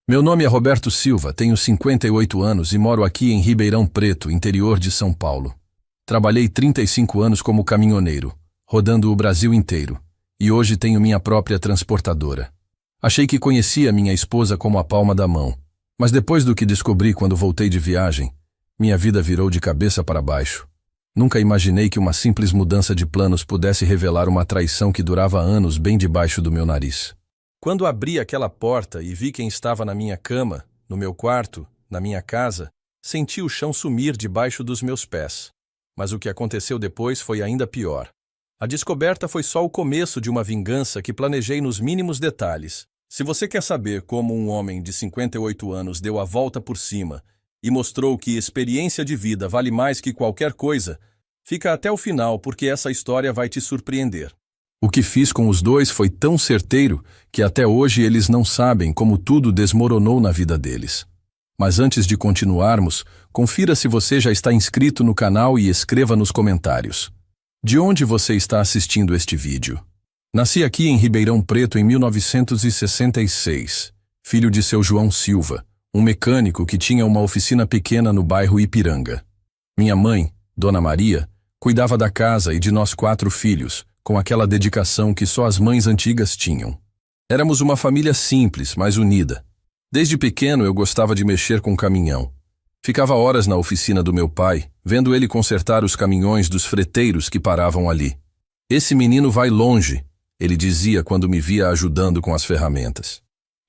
Meu nome é Roberto Silva, tenho 58 anos e moro aqui em Ribeirão Preto, interior de São Paulo. Trabalhei 35 anos como caminhoneiro, rodando o Brasil inteiro, e hoje tenho minha própria transportadora. Achei que conhecia minha esposa como a palma da mão, mas depois do que descobri quando voltei de viagem, minha vida virou de cabeça para baixo. Nunca imaginei que uma simples mudança de planos pudesse revelar uma traição que durava anos bem debaixo do meu nariz. Quando abri aquela porta e vi quem estava na minha cama, no meu quarto, na minha casa, senti o chão sumir debaixo dos meus pés. Mas o que aconteceu depois foi ainda pior. A descoberta foi só o começo de uma vingança que planejei nos mínimos detalhes. Se você quer saber como um homem de 58 anos deu a volta por cima e mostrou que experiência de vida vale mais que qualquer coisa, fica até o final porque essa história vai te surpreender. O que fiz com os dois foi tão certeiro que até hoje eles não sabem como tudo desmoronou na vida deles. Mas antes de continuarmos, confira se você já está inscrito no canal e escreva nos comentários. De onde você está assistindo este vídeo? Nasci aqui em Ribeirão Preto em 1966, filho de seu João Silva, um mecânico que tinha uma oficina pequena no bairro Ipiranga. Minha mãe, Dona Maria, cuidava da casa e de nós 4 filhos, com aquela dedicação que só as mães antigas tinham. Éramos uma família simples, mas unida. Desde pequeno eu gostava de mexer com caminhão. Ficava horas na oficina do meu pai, vendo ele consertar os caminhões dos freteiros que paravam ali. "Esse menino vai longe", ele dizia quando me via ajudando com as ferramentas.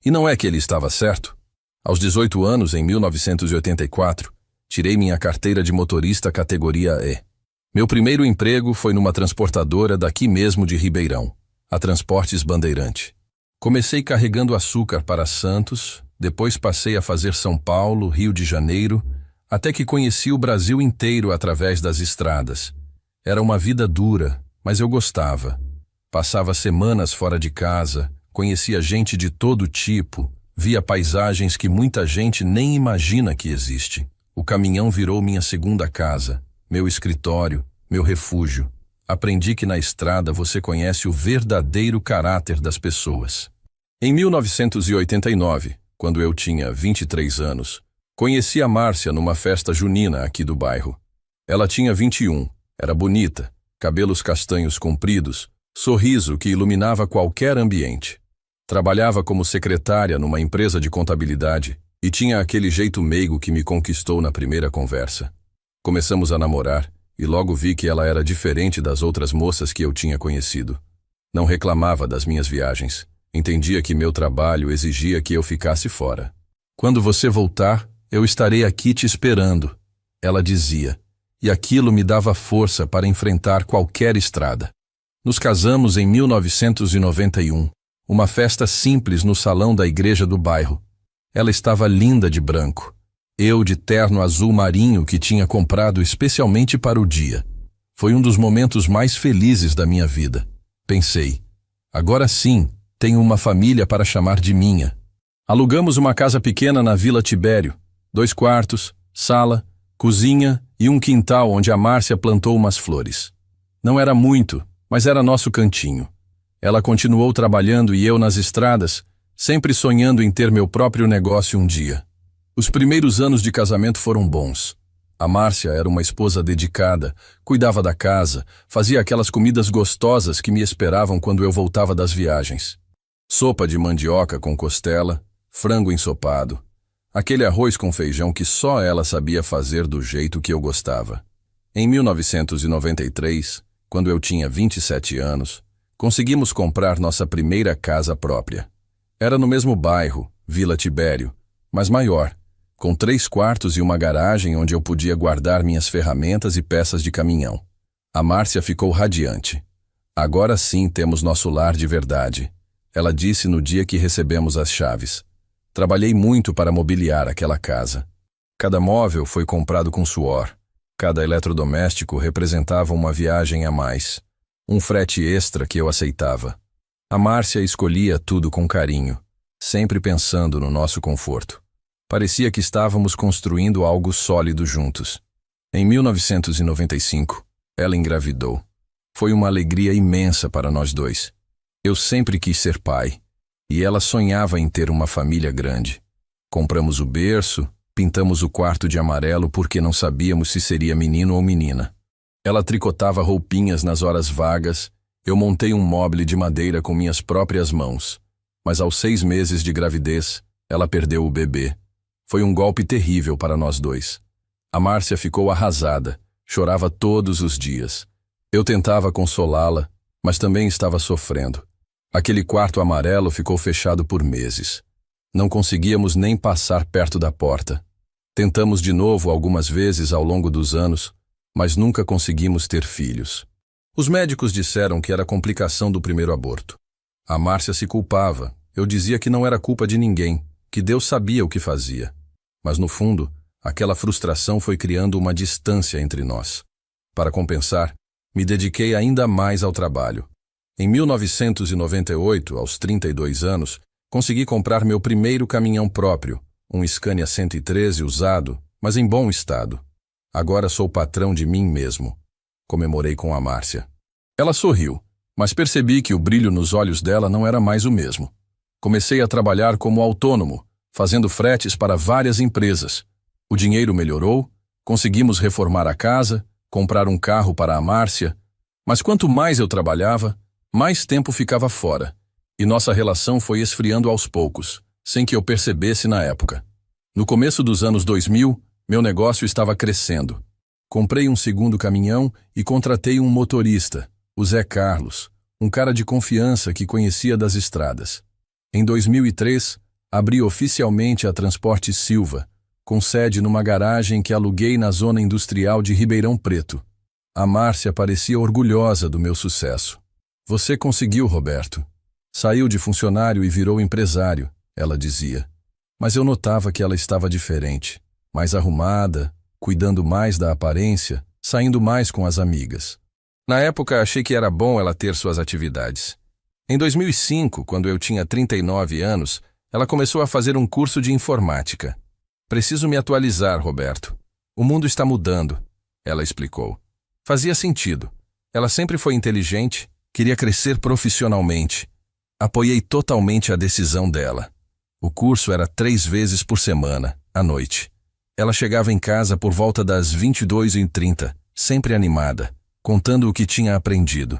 E não é que ele estava certo. Aos 18 anos, em 1984, tirei minha carteira de motorista categoria E. Meu primeiro emprego foi numa transportadora daqui mesmo de Ribeirão, a Transportes Bandeirante. Comecei carregando açúcar para Santos, depois passei a fazer São Paulo, Rio de Janeiro, até que conheci o Brasil inteiro através das estradas. Era uma vida dura, mas eu gostava. Passava semanas fora de casa, conhecia gente de todo tipo, via paisagens que muita gente nem imagina que existe. O caminhão virou minha segunda casa, meu escritório, meu refúgio. Aprendi que na estrada você conhece o verdadeiro caráter das pessoas. Em 1989, quando eu tinha 23 anos, conheci a Márcia numa festa junina aqui do bairro. Ela tinha 21, era bonita, cabelos castanhos compridos, sorriso que iluminava qualquer ambiente. Trabalhava como secretária numa empresa de contabilidade e tinha aquele jeito meigo que me conquistou na primeira conversa. Começamos a namorar e logo vi que ela era diferente das outras moças que eu tinha conhecido. Não reclamava das minhas viagens. Entendia que meu trabalho exigia que eu ficasse fora. "Quando você voltar, eu estarei aqui te esperando", ela dizia, e aquilo me dava força para enfrentar qualquer estrada. Nos casamos em 1991, uma festa simples no salão da igreja do bairro. Ela estava linda de branco, eu de terno azul marinho que tinha comprado especialmente para o dia. Foi um dos momentos mais felizes da minha vida. Pensei, agora sim, tenho uma família para chamar de minha. Alugamos uma casa pequena na Vila Tibério, 2 quartos, sala, cozinha e um quintal onde a Márcia plantou umas flores. Não era muito, mas era nosso cantinho. Ela continuou trabalhando e eu nas estradas, sempre sonhando em ter meu próprio negócio um dia. Os primeiros anos de casamento foram bons. A Márcia era uma esposa dedicada, cuidava da casa, fazia aquelas comidas gostosas que me esperavam quando eu voltava das viagens. Sopa de mandioca com costela, frango ensopado, aquele arroz com feijão que só ela sabia fazer do jeito que eu gostava. Em 1993, quando eu tinha 27 anos, conseguimos comprar nossa primeira casa própria. Era no mesmo bairro, Vila Tibério, mas maior, com 3 quartos e uma garagem onde eu podia guardar minhas ferramentas e peças de caminhão. A Márcia ficou radiante. "Agora sim temos nosso lar de verdade", ela disse no dia que recebemos as chaves. Trabalhei muito para mobiliar aquela casa. Cada móvel foi comprado com suor. Cada eletrodoméstico representava uma viagem a mais. Um frete extra que eu aceitava. A Márcia escolhia tudo com carinho, sempre pensando no nosso conforto. Parecia que estávamos construindo algo sólido juntos. Em 1995, ela engravidou. Foi uma alegria imensa para nós dois. Eu sempre quis ser pai, e ela sonhava em ter uma família grande. Compramos o berço, pintamos o quarto de amarelo porque não sabíamos se seria menino ou menina. Ela tricotava roupinhas nas horas vagas, eu montei um mobile de madeira com minhas próprias mãos. Mas aos 6 meses de gravidez, ela perdeu o bebê. Foi um golpe terrível para nós dois. A Márcia ficou arrasada, chorava todos os dias. Eu tentava consolá-la, mas também estava sofrendo. Aquele quarto amarelo ficou fechado por meses. Não conseguíamos nem passar perto da porta. Tentamos de novo algumas vezes ao longo dos anos, mas nunca conseguimos ter filhos. Os médicos disseram que era complicação do primeiro aborto. A Márcia se culpava. Eu dizia que não era culpa de ninguém, que Deus sabia o que fazia. Mas no fundo, aquela frustração foi criando uma distância entre nós. Para compensar, me dediquei ainda mais ao trabalho. Em 1998, aos 32 anos, consegui comprar meu primeiro caminhão próprio, um Scania 113 usado, mas em bom estado. Agora sou patrão de mim mesmo. Comemorei com a Márcia. Ela sorriu, mas percebi que o brilho nos olhos dela não era mais o mesmo. Comecei a trabalhar como autônomo, fazendo fretes para várias empresas. O dinheiro melhorou, conseguimos reformar a casa, comprar um carro para a Márcia, mas quanto mais eu trabalhava, mais tempo ficava fora, e nossa relação foi esfriando aos poucos, sem que eu percebesse na época. No começo dos anos 2000, meu negócio estava crescendo. Comprei um segundo caminhão e contratei um motorista, o Zé Carlos, um cara de confiança que conhecia das estradas. Em 2003, abri oficialmente a Transporte Silva, com sede numa garagem que aluguei na zona industrial de Ribeirão Preto. A Márcia parecia orgulhosa do meu sucesso. Você conseguiu, Roberto. Saiu de funcionário e virou empresário, ela dizia. Mas eu notava que ela estava diferente, mais arrumada, cuidando mais da aparência, saindo mais com as amigas. Na época, achei que era bom ela ter suas atividades. Em 2005, quando eu tinha 39 anos, ela começou a fazer um curso de informática. Preciso me atualizar, Roberto. O mundo está mudando, ela explicou. Fazia sentido. Ela sempre foi inteligente, queria crescer profissionalmente. Apoiei totalmente a decisão dela. O curso era 3 vezes por semana, à noite. Ela chegava em casa por volta das 22h30, sempre animada, contando o que tinha aprendido.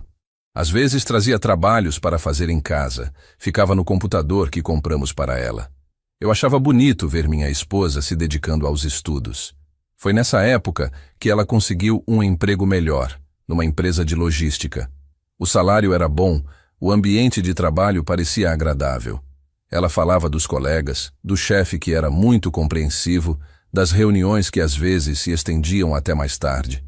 Às vezes trazia trabalhos para fazer em casa, ficava no computador que compramos para ela. Eu achava bonito ver minha esposa se dedicando aos estudos. Foi nessa época que ela conseguiu um emprego melhor, numa empresa de logística. O salário era bom, o ambiente de trabalho parecia agradável. Ela falava dos colegas, do chefe que era muito compreensivo, das reuniões que às vezes se estendiam até mais tarde.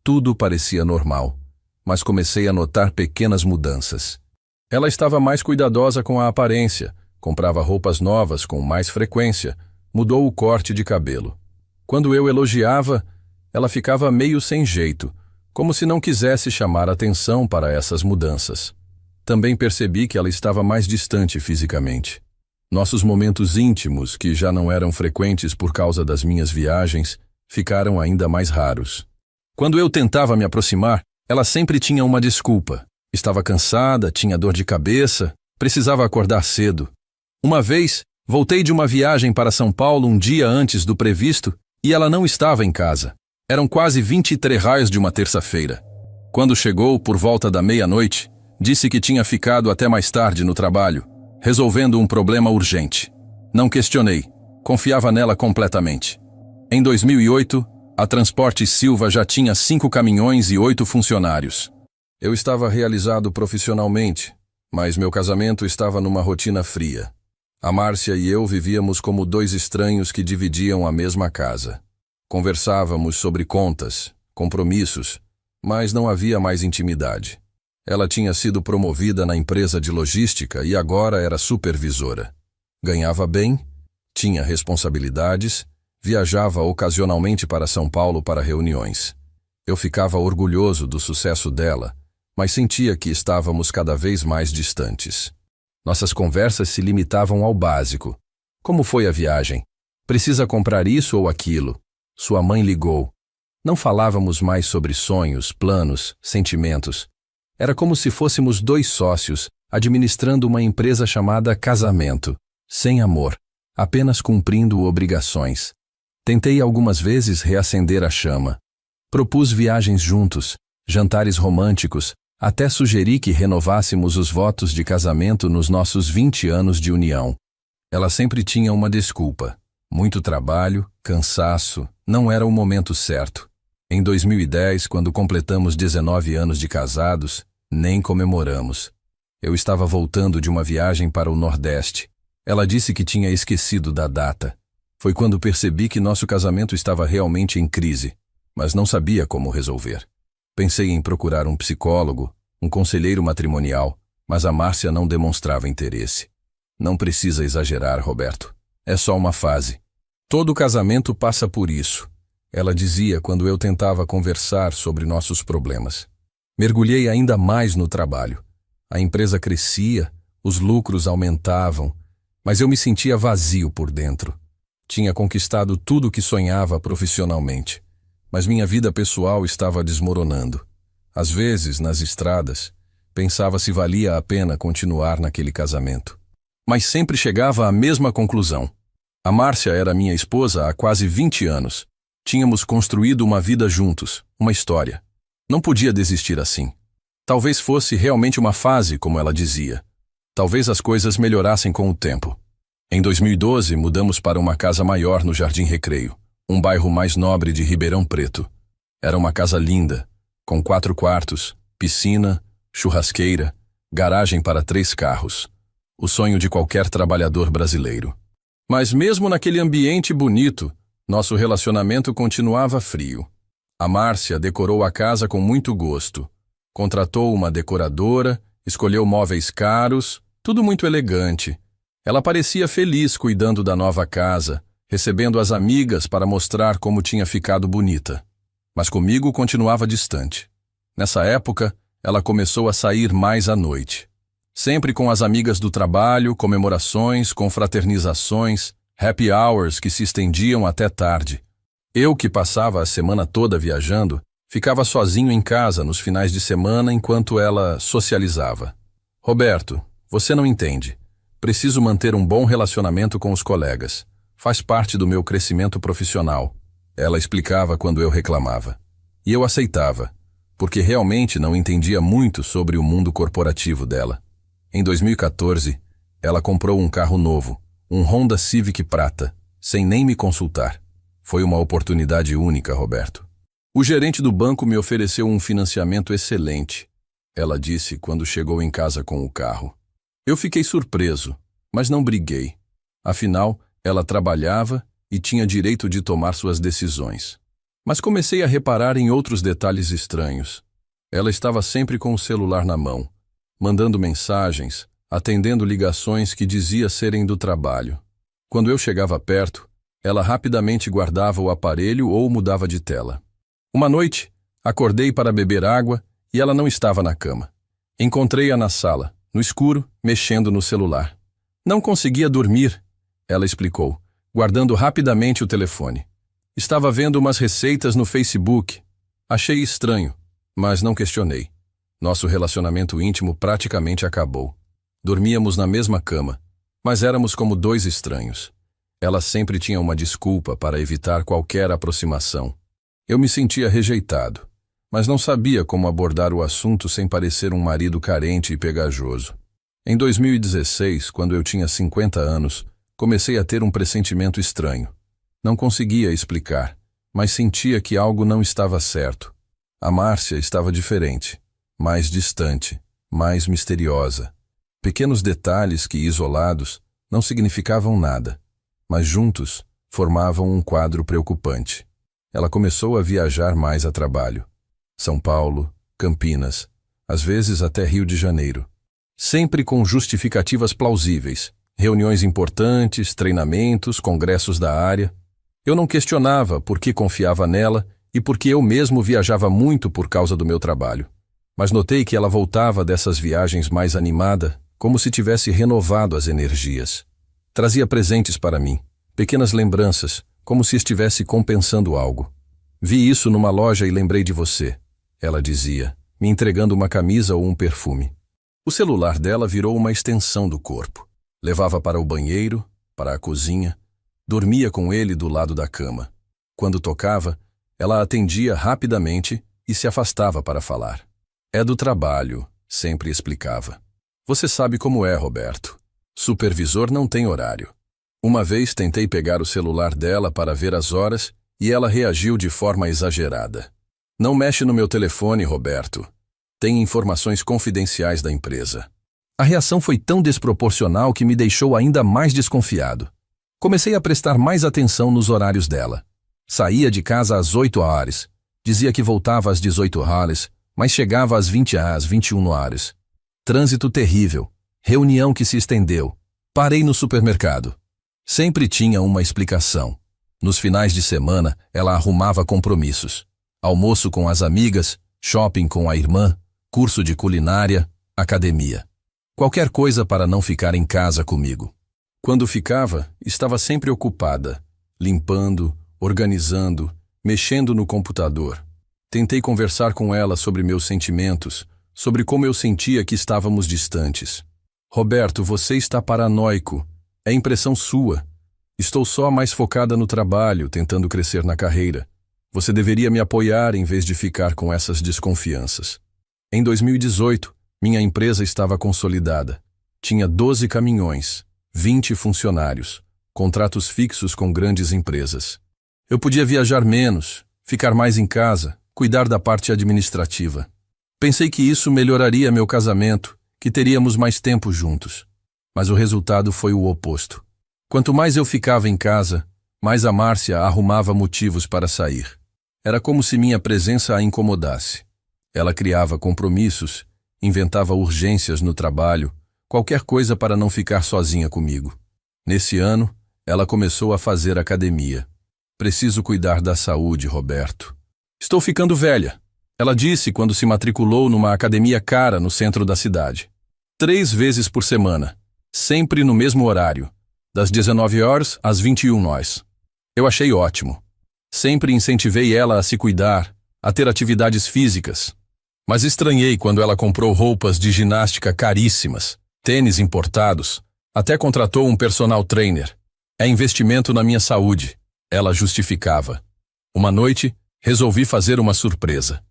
Tudo parecia normal, mas comecei a notar pequenas mudanças. Ela estava mais cuidadosa com a aparência, comprava roupas novas com mais frequência, mudou o corte de cabelo. Quando eu elogiava, ela ficava meio sem jeito, como se não quisesse chamar atenção para essas mudanças. Também percebi que ela estava mais distante fisicamente. Nossos momentos íntimos, que já não eram frequentes por causa das minhas viagens, ficaram ainda mais raros. Quando eu tentava me aproximar, ela sempre tinha uma desculpa. Estava cansada, tinha dor de cabeça, precisava acordar cedo. Uma vez, voltei de uma viagem para São Paulo um dia antes do previsto e ela não estava em casa. Eram quase 23h de uma terça-feira. Quando chegou, por volta da meia-noite, disse que tinha ficado até mais tarde no trabalho, resolvendo um problema urgente. Não questionei, confiava nela completamente. Em 2008, a Transporte Silva já tinha 5 caminhões e 8 funcionários. Eu estava realizado profissionalmente, mas meu casamento estava numa rotina fria. A Márcia e eu vivíamos como 2 estranhos que dividiam a mesma casa. Conversávamos sobre contas, compromissos, mas não havia mais intimidade. Ela tinha sido promovida na empresa de logística e agora era supervisora. Ganhava bem, tinha responsabilidades, viajava ocasionalmente para São Paulo para reuniões. Eu ficava orgulhoso do sucesso dela, mas sentia que estávamos cada vez mais distantes. Nossas conversas se limitavam ao básico. Como foi a viagem? Precisa comprar isso ou aquilo? Sua mãe ligou. Não falávamos mais sobre sonhos, planos, sentimentos. Era como se fôssemos 2 sócios administrando uma empresa chamada casamento, sem amor. apenas cumprindo obrigações. Tentei algumas vezes reacender a chama. Propus viagens juntos, jantares românticos, até sugeri que renovássemos os votos de casamento nos nossos 20 anos de união. Ela sempre tinha uma desculpa. Muito trabalho, cansaço, não era o momento certo. Em 2010, quando completamos 19 anos de casados, nem comemoramos. Eu estava voltando de uma viagem para o Nordeste. Ela disse que tinha esquecido da data. Foi quando percebi que nosso casamento estava realmente em crise, mas não sabia como resolver. Pensei em procurar um psicólogo, um conselheiro matrimonial, mas a Márcia não demonstrava interesse. Não precisa exagerar, Roberto. É só uma fase. Todo casamento passa por isso, ela dizia quando eu tentava conversar sobre nossos problemas. Mergulhei ainda mais no trabalho. A empresa crescia, os lucros aumentavam, mas eu me sentia vazio por dentro. Tinha conquistado tudo o que sonhava profissionalmente, mas minha vida pessoal estava desmoronando. Às vezes, nas estradas, pensava se valia a pena continuar naquele casamento. Mas sempre chegava à mesma conclusão. A Márcia era minha esposa há quase 20 anos. Tínhamos construído uma vida juntos, uma história. Não podia desistir assim. Talvez fosse realmente uma fase, como ela dizia. Talvez as coisas melhorassem com o tempo. Em 2012, mudamos para uma casa maior no Jardim Recreio, um bairro mais nobre de Ribeirão Preto. Era uma casa linda, com 4 quartos, piscina, churrasqueira, garagem para 3 carros. O sonho de qualquer trabalhador brasileiro. Mas mesmo naquele ambiente bonito, nosso relacionamento continuava frio. A Márcia decorou a casa com muito gosto. Contratou uma decoradora, escolheu móveis caros, tudo muito elegante. Ela parecia feliz cuidando da nova casa, recebendo as amigas para mostrar como tinha ficado bonita. Mas comigo continuava distante. Nessa época, ela começou a sair mais à noite. Sempre com as amigas do trabalho, comemorações, confraternizações, happy hours que se estendiam até tarde. Eu, que passava a semana toda viajando, ficava sozinho em casa nos finais de semana enquanto ela socializava. Roberto, você não entende. Preciso manter um bom relacionamento com os colegas. Faz parte do meu crescimento profissional. Ela explicava quando eu reclamava. E eu aceitava, porque realmente não entendia muito sobre o mundo corporativo dela. Em 2014, ela comprou um carro novo, um Honda Civic prata, sem nem me consultar. Foi uma oportunidade única, Roberto. O gerente do banco me ofereceu um financiamento excelente, ela disse quando chegou em casa com o carro. Eu fiquei surpreso, mas não briguei. Afinal, ela trabalhava e tinha direito de tomar suas decisões. Mas comecei a reparar em outros detalhes estranhos. Ela estava sempre com o celular na mão, mandando mensagens, atendendo ligações que dizia serem do trabalho. Quando eu chegava perto, ela rapidamente guardava o aparelho ou mudava de tela. Uma noite, acordei para beber água e ela não estava na cama. Encontrei-a na sala, no escuro, mexendo no celular. Não conseguia dormir, ela explicou, guardando rapidamente o telefone. Estava vendo umas receitas no Facebook. Achei estranho, mas não questionei. Nosso relacionamento íntimo praticamente acabou. Dormíamos na mesma cama, mas éramos como 2 estranhos. Ela sempre tinha uma desculpa para evitar qualquer aproximação. Eu me sentia rejeitado, mas não sabia como abordar o assunto sem parecer um marido carente e pegajoso. Em 2016, quando eu tinha 50 anos, comecei a ter um pressentimento estranho. Não conseguia explicar, mas sentia que algo não estava certo. A Márcia estava diferente, mais distante, mais misteriosa. Pequenos detalhes que, isolados, não significavam nada, mas juntos formavam um quadro preocupante. Ela começou a viajar mais a trabalho. São Paulo, Campinas, às vezes até Rio de Janeiro. Sempre com justificativas plausíveis, reuniões importantes, treinamentos, congressos da área. Eu não questionava por que confiava nela e porque eu mesmo viajava muito por causa do meu trabalho. Mas notei que ela voltava dessas viagens mais animada, como se tivesse renovado as energias. Trazia presentes para mim, pequenas lembranças, como se estivesse compensando algo. Vi isso numa loja e lembrei de você, ela dizia, me entregando uma camisa ou um perfume. O celular dela virou uma extensão do corpo. Levava para o banheiro, para a cozinha, dormia com ele do lado da cama. Quando tocava, ela atendia rapidamente e se afastava para falar. É do trabalho, sempre explicava. Você sabe como é, Roberto. Supervisor não tem horário. Uma vez tentei pegar o celular dela para ver as horas e ela reagiu de forma exagerada. Não mexe no meu telefone, Roberto. Tem informações confidenciais da empresa. A reação foi tão desproporcional que me deixou ainda mais desconfiado. Comecei a prestar mais atenção nos horários dela. Saía de casa às 8 horas. Dizia que voltava às 18 horas, mas chegava às 20 às 21 horas. Trânsito terrível. Reunião que se estendeu. Parei no supermercado. Sempre tinha uma explicação. Nos finais de semana, ela arrumava compromissos. Almoço com as amigas, shopping com a irmã, curso de culinária, academia. Qualquer coisa para não ficar em casa comigo. Quando ficava, estava sempre ocupada, limpando, organizando, mexendo no computador. Tentei conversar com ela sobre meus sentimentos, sobre como eu sentia que estávamos distantes. Roberto, você está paranoico. É impressão sua. Estou só mais focada no trabalho, tentando crescer na carreira. Você deveria me apoiar em vez de ficar com essas desconfianças. Em 2018, minha empresa estava consolidada. Tinha 12 caminhões, 20 funcionários, contratos fixos com grandes empresas. Eu podia viajar menos, ficar mais em casa, cuidar da parte administrativa. Pensei que isso melhoraria meu casamento, que teríamos mais tempo juntos. Mas o resultado foi o oposto. Quanto mais eu ficava em casa, mais a Márcia arrumava motivos para sair. Era como se minha presença a incomodasse. Ela criava compromissos, inventava urgências no trabalho, qualquer coisa para não ficar sozinha comigo. Nesse ano, ela começou a fazer academia. Preciso cuidar da saúde, Roberto. Estou ficando velha, ela disse quando se matriculou numa academia cara no centro da cidade. 3 vezes por semana, sempre no mesmo horário, das 19 horas às 21 horas. Eu achei ótimo. Sempre incentivei ela a se cuidar, a ter atividades físicas. Mas estranhei quando ela comprou roupas de ginástica caríssimas, tênis importados, até contratou um personal trainer. É investimento na minha saúde, ela justificava. Uma noite, resolvi fazer uma surpresa.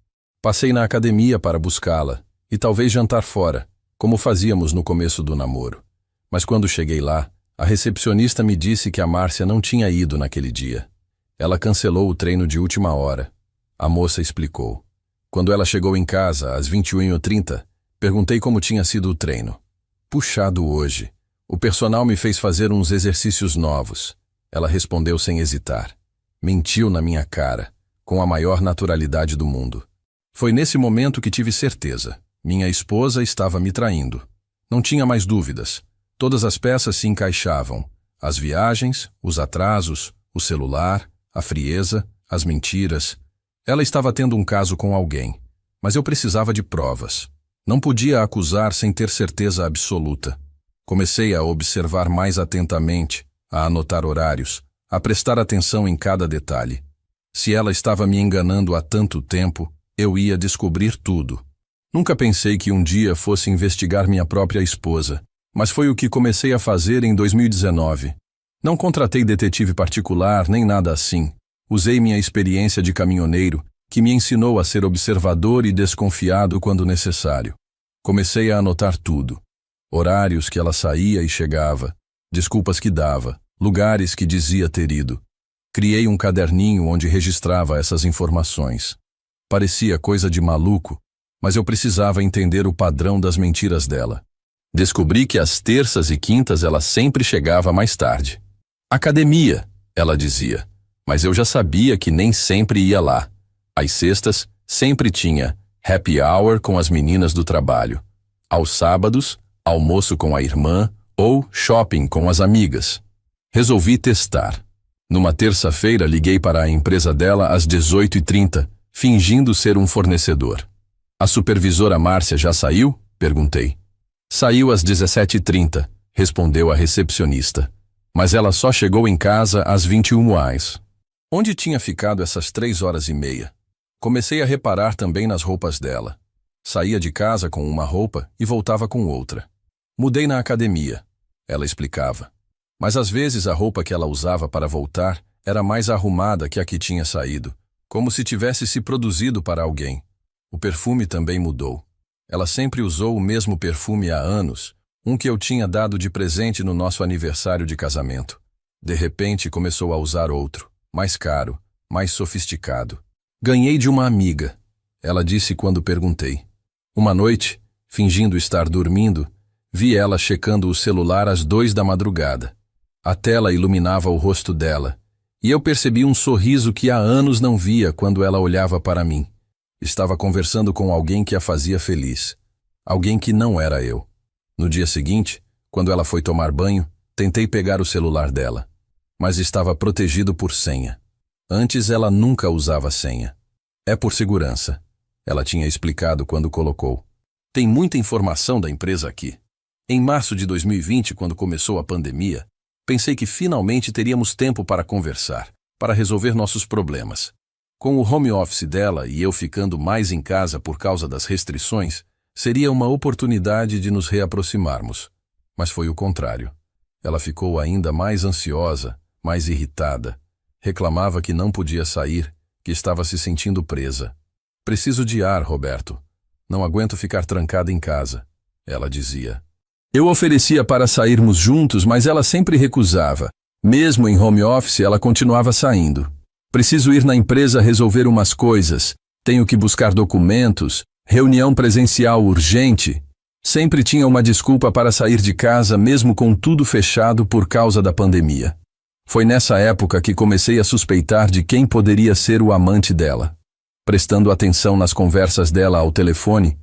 Passei na academia para buscá-la e talvez jantar fora, como fazíamos no começo do namoro. Mas quando cheguei lá, a recepcionista me disse que a Márcia não tinha ido naquele dia. Ela cancelou o treino de última hora. A moça explicou. Quando ela chegou em casa, às 21h30, perguntei como tinha sido o treino. Puxado hoje. O personal me fez fazer uns exercícios novos. Ela respondeu sem hesitar. Mentiu na minha cara, com a maior naturalidade do mundo. Foi nesse momento que tive certeza. Minha esposa estava me traindo. Não tinha mais dúvidas. Todas as peças se encaixavam. As viagens, os atrasos, o celular, a frieza, as mentiras. Ela estava tendo um caso com alguém, mas eu precisava de provas. Não podia acusar sem ter certeza absoluta. Comecei a observar mais atentamente, a anotar horários, a prestar atenção em cada detalhe. Se ela estava me enganando há tanto tempo, eu ia descobrir tudo. Nunca pensei que um dia fosse investigar minha própria esposa, mas foi o que comecei a fazer em 2019. Não contratei detetive particular nem nada assim. Usei minha experiência de caminhoneiro, que me ensinou a ser observador e desconfiado quando necessário. Comecei a anotar tudo. Horários que ela saía e chegava, desculpas que dava, lugares que dizia ter ido. Criei um caderninho onde registrava essas informações. Parecia coisa de maluco, mas eu precisava entender o padrão das mentiras dela. Descobri que às terças e quintas ela sempre chegava mais tarde. Academia, ela dizia, mas eu já sabia que nem sempre ia lá. Às sextas, sempre tinha happy hour com as meninas do trabalho. Aos sábados, almoço com a irmã ou shopping com as amigas. Resolvi testar. Numa terça-feira, liguei para a empresa dela às 18h30, fingindo ser um fornecedor. A supervisora Márcia já saiu? Perguntei. Saiu às 17h30, respondeu a recepcionista. Mas ela só chegou em casa às 21h. Onde tinha ficado essas 3h30? Comecei a reparar também nas roupas dela. Saía de casa com uma roupa e voltava com outra. Mudei na academia, ela explicava. Mas às vezes a roupa que ela usava para voltar era mais arrumada que a que tinha saído, como se tivesse se produzido para alguém. O perfume também mudou. Ela sempre usou o mesmo perfume há anos, um que eu tinha dado de presente no nosso aniversário de casamento. De repente começou a usar outro, mais caro, mais sofisticado. Ganhei de uma amiga, ela disse quando perguntei. Uma noite, fingindo estar dormindo, vi ela checando o celular às 2 da madrugada. A tela iluminava o rosto dela, e eu percebi um sorriso que há anos não via quando ela olhava para mim. Estava conversando com alguém que a fazia feliz. Alguém que não era eu. No dia seguinte, quando ela foi tomar banho, tentei pegar o celular dela, mas estava protegido por senha. Antes ela nunca usava senha. É por segurança, ela tinha explicado quando colocou. Tem muita informação da empresa aqui. Em março de 2020, quando começou a pandemia, pensei que finalmente teríamos tempo para conversar, para resolver nossos problemas. Com o home office dela e eu ficando mais em casa por causa das restrições, seria uma oportunidade de nos reaproximarmos. Mas foi o contrário. Ela ficou ainda mais ansiosa, mais irritada. Reclamava que não podia sair, que estava se sentindo presa. Preciso de ar, Roberto. Não aguento ficar trancada em casa, ela dizia. Eu oferecia para sairmos juntos, mas ela sempre recusava. Mesmo em home office, ela continuava saindo. Preciso ir na empresa resolver umas coisas. Tenho que buscar documentos. Reunião presencial urgente. Sempre tinha uma desculpa para sair de casa, mesmo com tudo fechado por causa da pandemia. Foi nessa época que comecei a suspeitar de quem poderia ser o amante dela. Prestando atenção nas conversas dela ao telefone,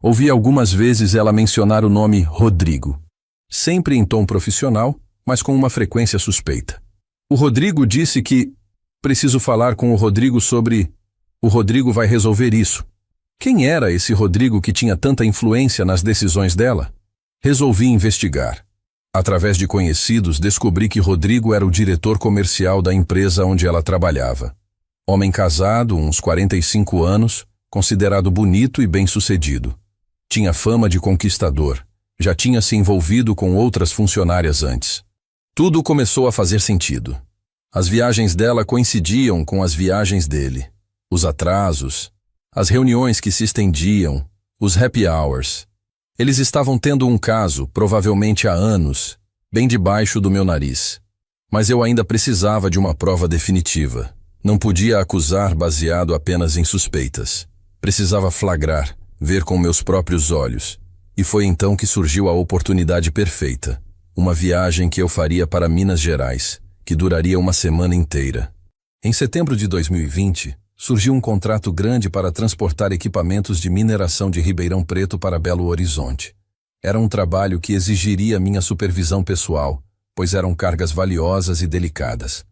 ouvi algumas vezes ela mencionar o nome Rodrigo. Sempre em tom profissional, mas com uma frequência suspeita. O Rodrigo disse que... Preciso falar com o Rodrigo sobre... O Rodrigo vai resolver isso. Quem era esse Rodrigo que tinha tanta influência nas decisões dela? Resolvi investigar. Através de conhecidos, descobri que Rodrigo era o diretor comercial da empresa onde ela trabalhava. Homem casado, uns 45 anos, considerado bonito e bem-sucedido. Tinha fama de conquistador. Já tinha se envolvido com outras funcionárias antes. Tudo começou a fazer sentido. As viagens dela coincidiam com as viagens dele. Os atrasos, as reuniões que se estendiam, os happy hours. Eles estavam tendo um caso, provavelmente há anos, bem debaixo do meu nariz. Mas eu ainda precisava de uma prova definitiva. Não podia acusar baseado apenas em suspeitas. Precisava flagrar, ver com meus próprios olhos. E foi então que surgiu a oportunidade perfeita. Uma viagem que eu faria para Minas Gerais, que duraria uma semana inteira. Em setembro de 2020, surgiu um contrato grande para transportar equipamentos de mineração de Ribeirão Preto para Belo Horizonte. Era um trabalho que exigiria minha supervisão pessoal, pois eram cargas valiosas e delicadas.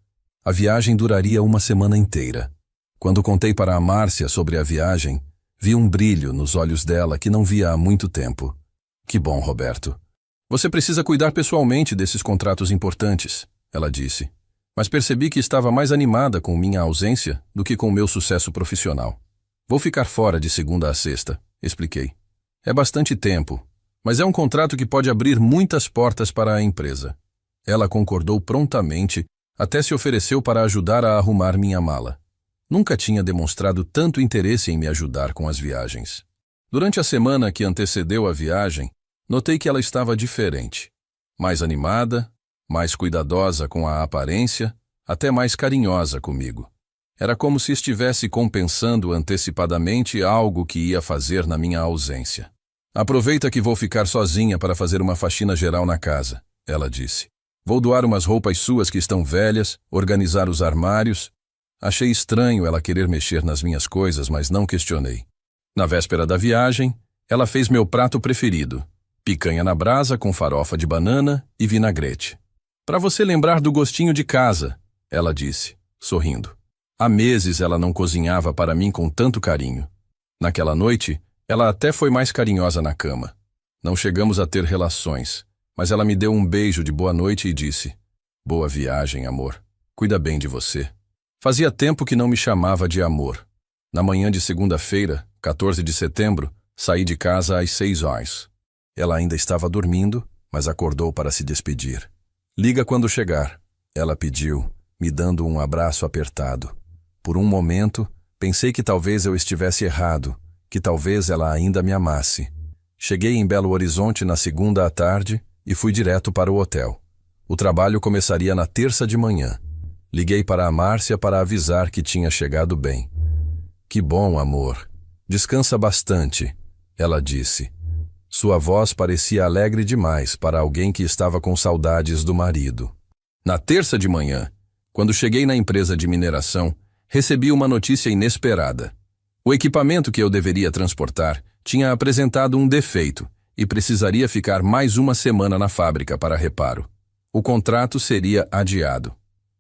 A viagem duraria uma semana inteira. Quando contei para a Márcia sobre a viagem, vi um brilho nos olhos dela que não via há muito tempo. Que bom, Roberto. Você precisa cuidar pessoalmente desses contratos importantes, ela disse. Mas percebi que estava mais animada com minha ausência do que com meu sucesso profissional. Vou ficar fora de segunda a sexta, expliquei. É bastante tempo, mas é um contrato que pode abrir muitas portas para a empresa. Ela concordou prontamente, até se ofereceu para ajudar a arrumar minha mala. Nunca tinha demonstrado tanto interesse em me ajudar com as viagens. Durante a semana que antecedeu a viagem, notei que ela estava diferente. Mais animada, mais cuidadosa com a aparência, até mais carinhosa comigo. Era como se estivesse compensando antecipadamente algo que ia fazer na minha ausência. Aproveita que vou ficar sozinha para fazer uma faxina geral na casa, ela disse. Vou doar umas roupas suas que estão velhas, organizar os armários. Achei estranho ela querer mexer nas minhas coisas, mas não questionei. Na véspera da viagem, ela fez meu prato preferido, picanha na brasa com farofa de banana e vinagrete. Para você lembrar do gostinho de casa, ela disse, sorrindo. Há meses ela não cozinhava para mim com tanto carinho. Naquela noite, ela até foi mais carinhosa na cama. Não chegamos a ter relações, mas ela me deu um beijo de boa noite e disse: Boa viagem, amor. Cuida bem de você. Fazia tempo que não me chamava de amor. Na manhã de segunda-feira, 14 de setembro, saí de casa às 6 horas. Ela ainda estava dormindo, mas acordou para se despedir. Liga quando chegar, ela pediu, me dando um abraço apertado. Por um momento, pensei que talvez eu estivesse errado, que talvez ela ainda me amasse. Cheguei em Belo Horizonte na segunda à tarde e fui direto para o hotel. O trabalho começaria na terça de manhã. Liguei para a Márcia para avisar que tinha chegado bem. Que bom, amor. Descansa bastante, ela disse. Sua voz parecia alegre demais para alguém que estava com saudades do marido. Na terça de manhã, quando cheguei na empresa de mineração, recebi uma notícia inesperada. O equipamento que eu deveria transportar tinha apresentado um defeito e precisaria ficar mais uma semana na fábrica para reparo. O contrato seria adiado.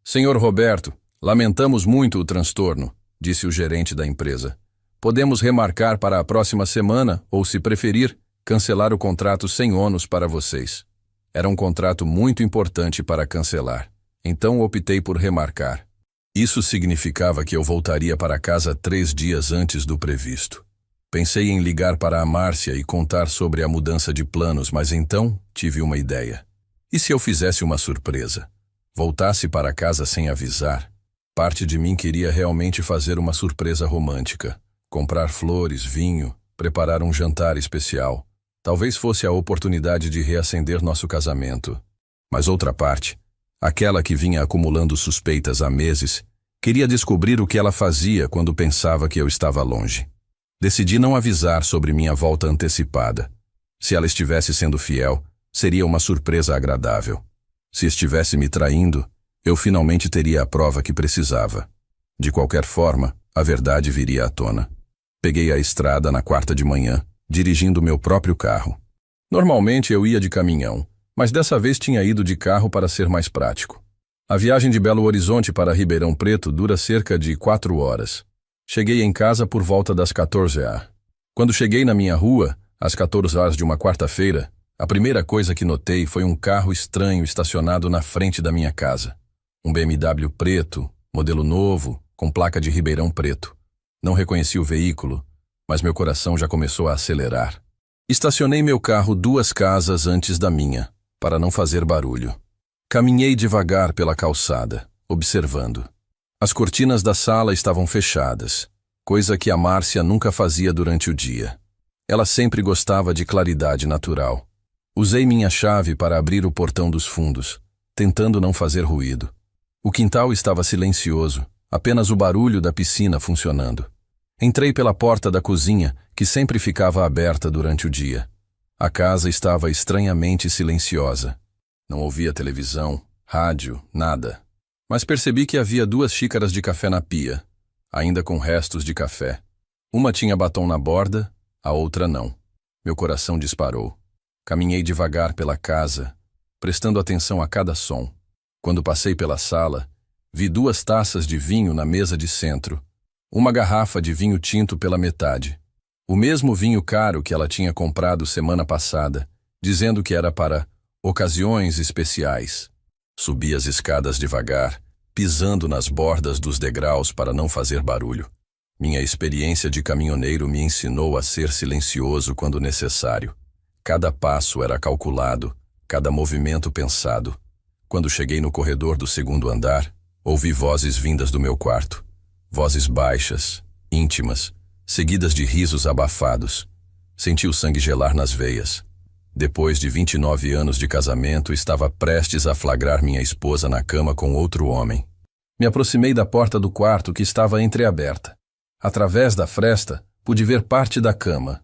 Senhor Roberto, lamentamos muito o transtorno, disse o gerente da empresa. Podemos remarcar para a próxima semana ou, se preferir, cancelar o contrato sem ônus para vocês. Era um contrato muito importante para cancelar, então optei por remarcar. Isso significava que eu voltaria para casa 3 dias antes do previsto. Pensei em ligar para a Márcia e contar sobre a mudança de planos, mas então tive uma ideia. E se eu fizesse uma surpresa? Voltasse para casa sem avisar? Parte de mim queria realmente fazer uma surpresa romântica. Comprar flores, vinho, preparar um jantar especial. Talvez fosse a oportunidade de reacender nosso casamento. Mas outra parte, aquela que vinha acumulando suspeitas há meses, queria descobrir o que ela fazia quando pensava que eu estava longe. Decidi não avisar sobre minha volta antecipada. Se ela estivesse sendo fiel, seria uma surpresa agradável. Se estivesse me traindo, eu finalmente teria a prova que precisava. De qualquer forma, a verdade viria à tona. Peguei a estrada na quarta de manhã, dirigindo meu próprio carro. Normalmente eu ia de caminhão, mas dessa vez tinha ido de carro para ser mais prático. A viagem de Belo Horizonte para Ribeirão Preto dura cerca de 4 horas. Cheguei em casa por volta das 14h. Quando cheguei na minha rua, às 14h de uma quarta-feira, a primeira coisa que notei foi um carro estranho estacionado na frente da minha casa. Um BMW preto, modelo novo, com placa de Ribeirão Preto. Não reconheci o veículo, mas meu coração já começou a acelerar. Estacionei meu carro 2 casas antes da minha, para não fazer barulho. Caminhei devagar pela calçada, observando. As cortinas da sala estavam fechadas, coisa que a Márcia nunca fazia durante o dia. Ela sempre gostava de claridade natural. Usei minha chave para abrir o portão dos fundos, tentando não fazer ruído. O quintal estava silencioso, apenas o barulho da piscina funcionando. Entrei pela porta da cozinha, que sempre ficava aberta durante o dia. A casa estava estranhamente silenciosa. Não ouvia televisão, rádio, nada. Mas percebi que havia 2 xícaras de café na pia, ainda com restos de café. Uma tinha batom na borda, a outra não. Meu coração disparou. Caminhei devagar pela casa, prestando atenção a cada som. Quando passei pela sala, vi 2 taças de vinho na mesa de centro. Uma garrafa de vinho tinto pela metade. O mesmo vinho caro que ela tinha comprado semana passada, dizendo que era para ocasiões especiais. Subi as escadas devagar, pisando nas bordas dos degraus para não fazer barulho. Minha experiência de caminhoneiro me ensinou a ser silencioso quando necessário. Cada passo era calculado, cada movimento pensado. Quando cheguei no corredor do 2º andar, ouvi vozes vindas do meu quarto. Vozes baixas, íntimas, seguidas de risos abafados. Senti o sangue gelar nas veias. Depois de 29 anos de casamento, estava prestes a flagrar minha esposa na cama com outro homem. Me aproximei da porta do quarto que estava entreaberta. Através da fresta, pude ver parte da cama.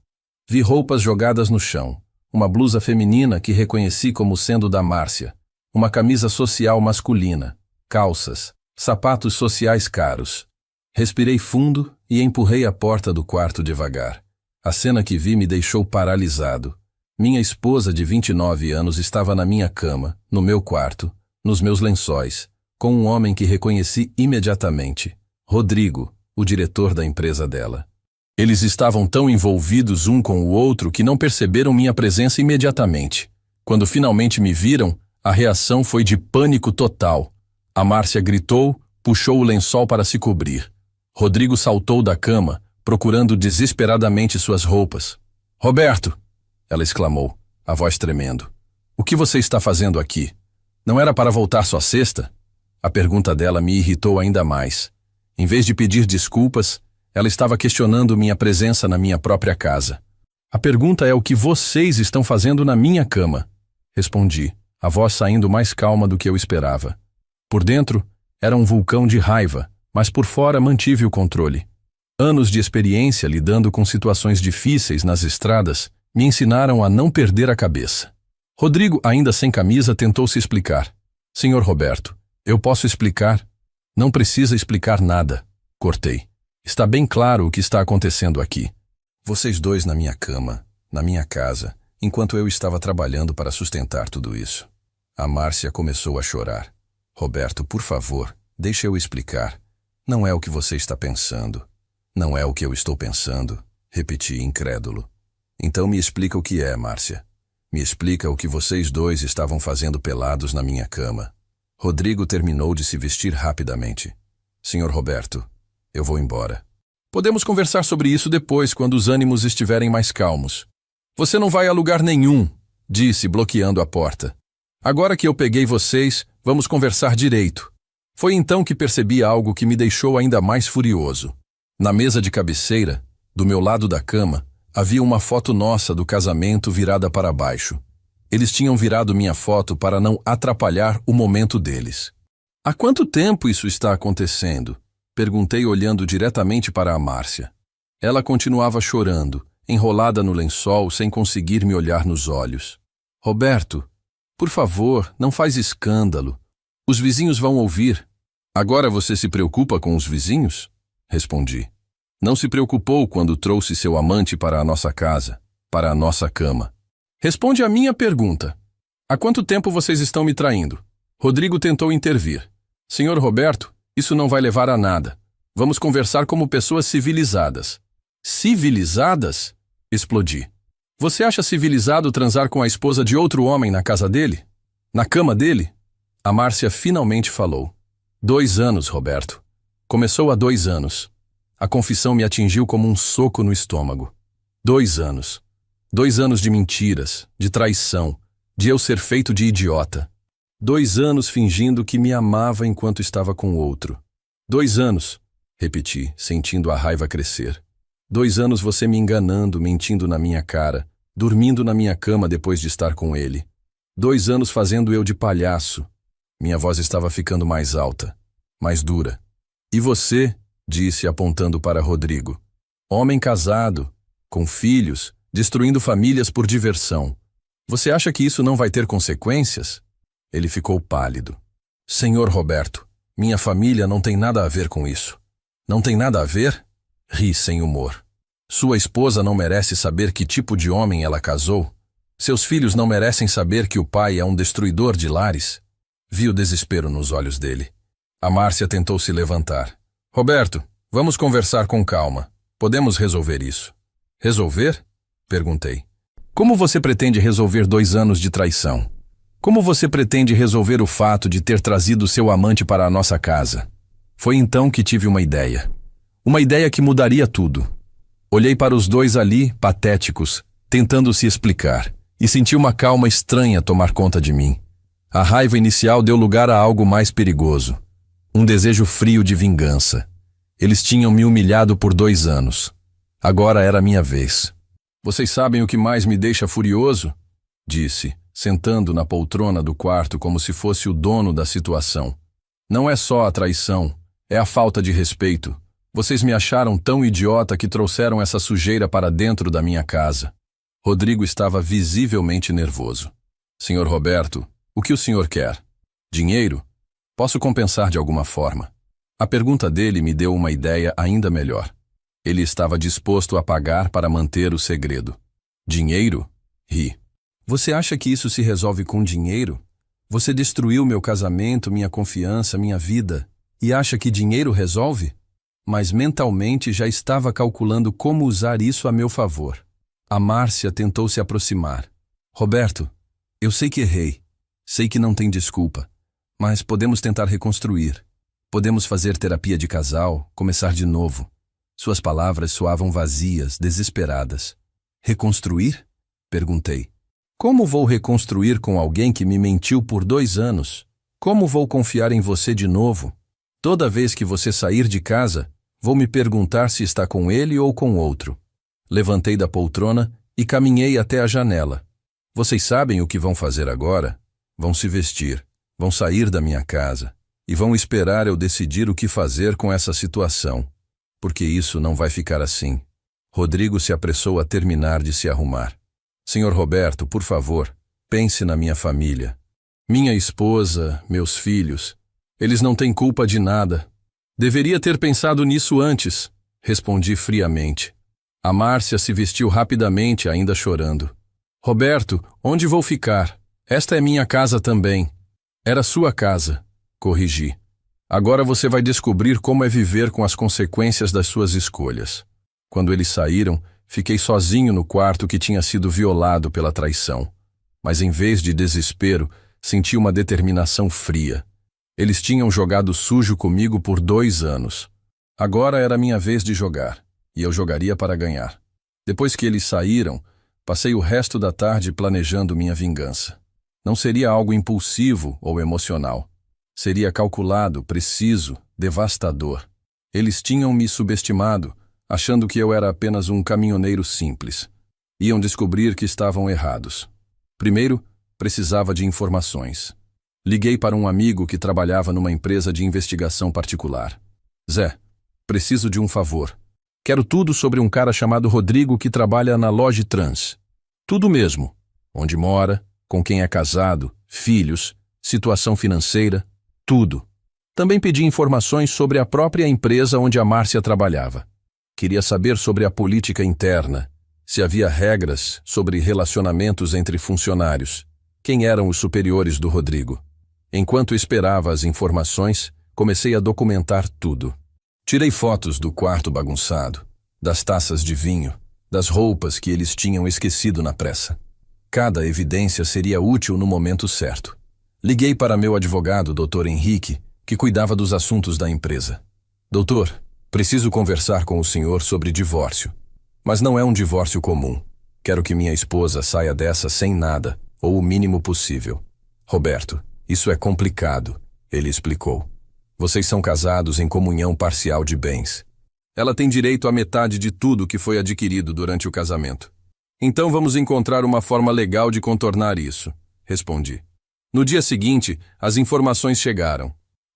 Vi roupas jogadas no chão, uma blusa feminina que reconheci como sendo da Márcia, uma camisa social masculina, calças, sapatos sociais caros. Respirei fundo e empurrei a porta do quarto devagar. A cena que vi me deixou paralisado. Minha esposa de 29 anos estava na minha cama, no meu quarto, nos meus lençóis, com um homem que reconheci imediatamente, Rodrigo, o diretor da empresa dela. Eles estavam tão envolvidos um com o outro que não perceberam minha presença imediatamente. Quando finalmente me viram, a reação foi de pânico total. A Márcia gritou, puxou o lençol para se cobrir. Rodrigo saltou da cama, procurando desesperadamente suas roupas. "Roberto!" ela exclamou, a voz tremendo. "O que você está fazendo aqui?" Não era para voltar só sexta? A pergunta dela me irritou ainda mais. Em vez de pedir desculpas, ela estava questionando minha presença na minha própria casa. A pergunta é o que vocês estão fazendo na minha cama, respondi, a voz saindo mais calma do que eu esperava. Por dentro, era um vulcão de raiva, mas por fora mantive o controle. Anos de experiência lidando com situações difíceis nas estradas me ensinaram a não perder a cabeça. Rodrigo, ainda sem camisa, tentou se explicar. Senhor Roberto, eu posso explicar? Não precisa explicar nada, cortei. Está bem claro o que está acontecendo aqui. Vocês dois na minha cama, na minha casa, enquanto eu estava trabalhando para sustentar tudo isso. A Márcia começou a chorar. Roberto, por favor, deixe eu explicar. Não é o que você está pensando. Não é o que eu estou pensando, repeti incrédulo. Então me explica o que é, Márcia. Me explica o que vocês dois estavam fazendo pelados na minha cama. Rodrigo terminou de se vestir rapidamente. Senhor Roberto, eu vou embora. Podemos conversar sobre isso depois, quando os ânimos estiverem mais calmos. Você não vai a lugar nenhum, disse, bloqueando a porta. Agora que eu peguei vocês, vamos conversar direito. Foi então que percebi algo que me deixou ainda mais furioso. Na mesa de cabeceira, do meu lado da cama, havia uma foto nossa do casamento virada para baixo. Eles tinham virado minha foto para não atrapalhar o momento deles. Há quanto tempo isso está acontecendo? Perguntei olhando diretamente para a Márcia. Ela continuava chorando, enrolada no lençol, sem conseguir me olhar nos olhos. Roberto, por favor, não faz escândalo. Os vizinhos vão ouvir. Agora você se preocupa com os vizinhos? Respondi. Não se preocupou quando trouxe seu amante para a nossa casa, para a nossa cama. Responde a minha pergunta. Há quanto tempo vocês estão me traindo? Rodrigo tentou intervir. Senhor Roberto, isso não vai levar a nada. Vamos conversar como pessoas civilizadas. Civilizadas? Explodi. Você acha civilizado transar com a esposa de outro homem na casa dele? Na cama dele? A Márcia finalmente falou. 2 anos, Roberto. Começou há 2 anos. A confissão me atingiu como um soco no estômago. 2 anos. 2 anos de mentiras, de traição, de eu ser feito de idiota. 2 anos fingindo que me amava enquanto estava com outro. 2 anos, repeti, sentindo a raiva crescer. 2 anos você me enganando, mentindo na minha cara, dormindo na minha cama depois de estar com ele. 2 anos fazendo eu de palhaço. Minha voz estava ficando mais alta, mais dura. E você, disse apontando para Rodrigo. Homem casado, com filhos, destruindo famílias por diversão. Você acha que isso não vai ter consequências? Ele ficou pálido. Senhor Roberto, minha família não tem nada a ver com isso. Não tem nada a ver? Ri sem humor. Sua esposa não merece saber que tipo de homem ela casou? Seus filhos não merecem saber que o pai é um destruidor de lares? Vi o desespero nos olhos dele. A Márcia tentou se levantar. Roberto, vamos conversar com calma. Podemos resolver isso. Resolver? Perguntei. Como você pretende resolver 2 anos de traição? Como você pretende resolver o fato de ter trazido seu amante para a nossa casa? Foi então que tive uma ideia. Uma ideia que mudaria tudo. Olhei para os dois ali, patéticos, tentando se explicar, e senti uma calma estranha tomar conta de mim. A raiva inicial deu lugar a algo mais perigoso. Um desejo frio de vingança. Eles tinham me humilhado por 2 anos. Agora era minha vez. Vocês sabem o que mais me deixa furioso? Disse, sentando na poltrona do quarto como se fosse o dono da situação. Não é só a traição, é a falta de respeito. Vocês me acharam tão idiota que trouxeram essa sujeira para dentro da minha casa. Rodrigo estava visivelmente nervoso. Senhor Roberto, o que o senhor quer? Dinheiro? Posso compensar de alguma forma. A pergunta dele me deu uma ideia ainda melhor. Ele estava disposto a pagar para manter o segredo. Dinheiro? Ri. Você acha que isso se resolve com dinheiro? Você destruiu meu casamento, minha confiança, minha vida, e acha que dinheiro resolve? Mas mentalmente já estava calculando como usar isso a meu favor. A Márcia tentou se aproximar. Roberto, eu sei que errei. Sei que não tem desculpa. Mas podemos tentar reconstruir. Podemos fazer terapia de casal, começar de novo. Suas palavras soavam vazias, desesperadas. Reconstruir? Perguntei. Como vou reconstruir com alguém que me mentiu por 2 anos? Como vou confiar em você de novo? Toda vez que você sair de casa, vou me perguntar se está com ele ou com outro. Levantei da poltrona e caminhei até a janela. Vocês sabem o que vão fazer agora? Vão se vestir, vão sair da minha casa e vão esperar eu decidir o que fazer com essa situação. Porque isso não vai ficar assim. Rodrigo se apressou a terminar de se arrumar. Senhor Roberto, por favor, pense na minha família. Minha esposa, meus filhos, eles não têm culpa de nada. Deveria ter pensado nisso antes, respondi friamente. A Márcia se vestiu rapidamente, ainda chorando. Roberto, onde vou ficar? Esta é minha casa também. Era sua casa, corrigi. Agora você vai descobrir como é viver com as consequências das suas escolhas. Quando eles saíram, fiquei sozinho no quarto que tinha sido violado pela traição. Mas em vez de desespero, senti uma determinação fria. Eles tinham jogado sujo comigo por 2 anos. Agora era minha vez de jogar, e eu jogaria para ganhar. Depois que eles saíram, passei o resto da tarde planejando minha vingança. Não seria algo impulsivo ou emocional. Seria calculado, preciso, devastador. Eles tinham me subestimado, achando que eu era apenas um caminhoneiro simples. Iam descobrir que estavam errados. Primeiro, precisava de informações. Liguei para um amigo que trabalhava numa empresa de investigação particular. Zé, preciso de um favor. Quero tudo sobre um cara chamado Rodrigo que trabalha na Logitrans. Tudo mesmo. Onde mora, com quem é casado, filhos, situação financeira, tudo. Também pedi informações sobre a própria empresa onde a Márcia trabalhava. Queria saber sobre a política interna, se havia regras sobre relacionamentos entre funcionários, quem eram os superiores do Rodrigo. Enquanto esperava as informações, comecei a documentar tudo. Tirei fotos do quarto bagunçado, das taças de vinho, das roupas que eles tinham esquecido na pressa. Cada evidência seria útil no momento certo. Liguei para meu advogado, Dr. Henrique, que cuidava dos assuntos da empresa. Doutor, preciso conversar com o senhor sobre divórcio. Mas não é um divórcio comum. Quero que minha esposa saia dessa sem nada, ou o mínimo possível. Roberto, isso é complicado, ele explicou. Vocês são casados em comunhão parcial de bens. Ela tem direito à metade de tudo que foi adquirido durante o casamento. Então vamos encontrar uma forma legal de contornar isso, respondi. No dia seguinte, as informações chegaram.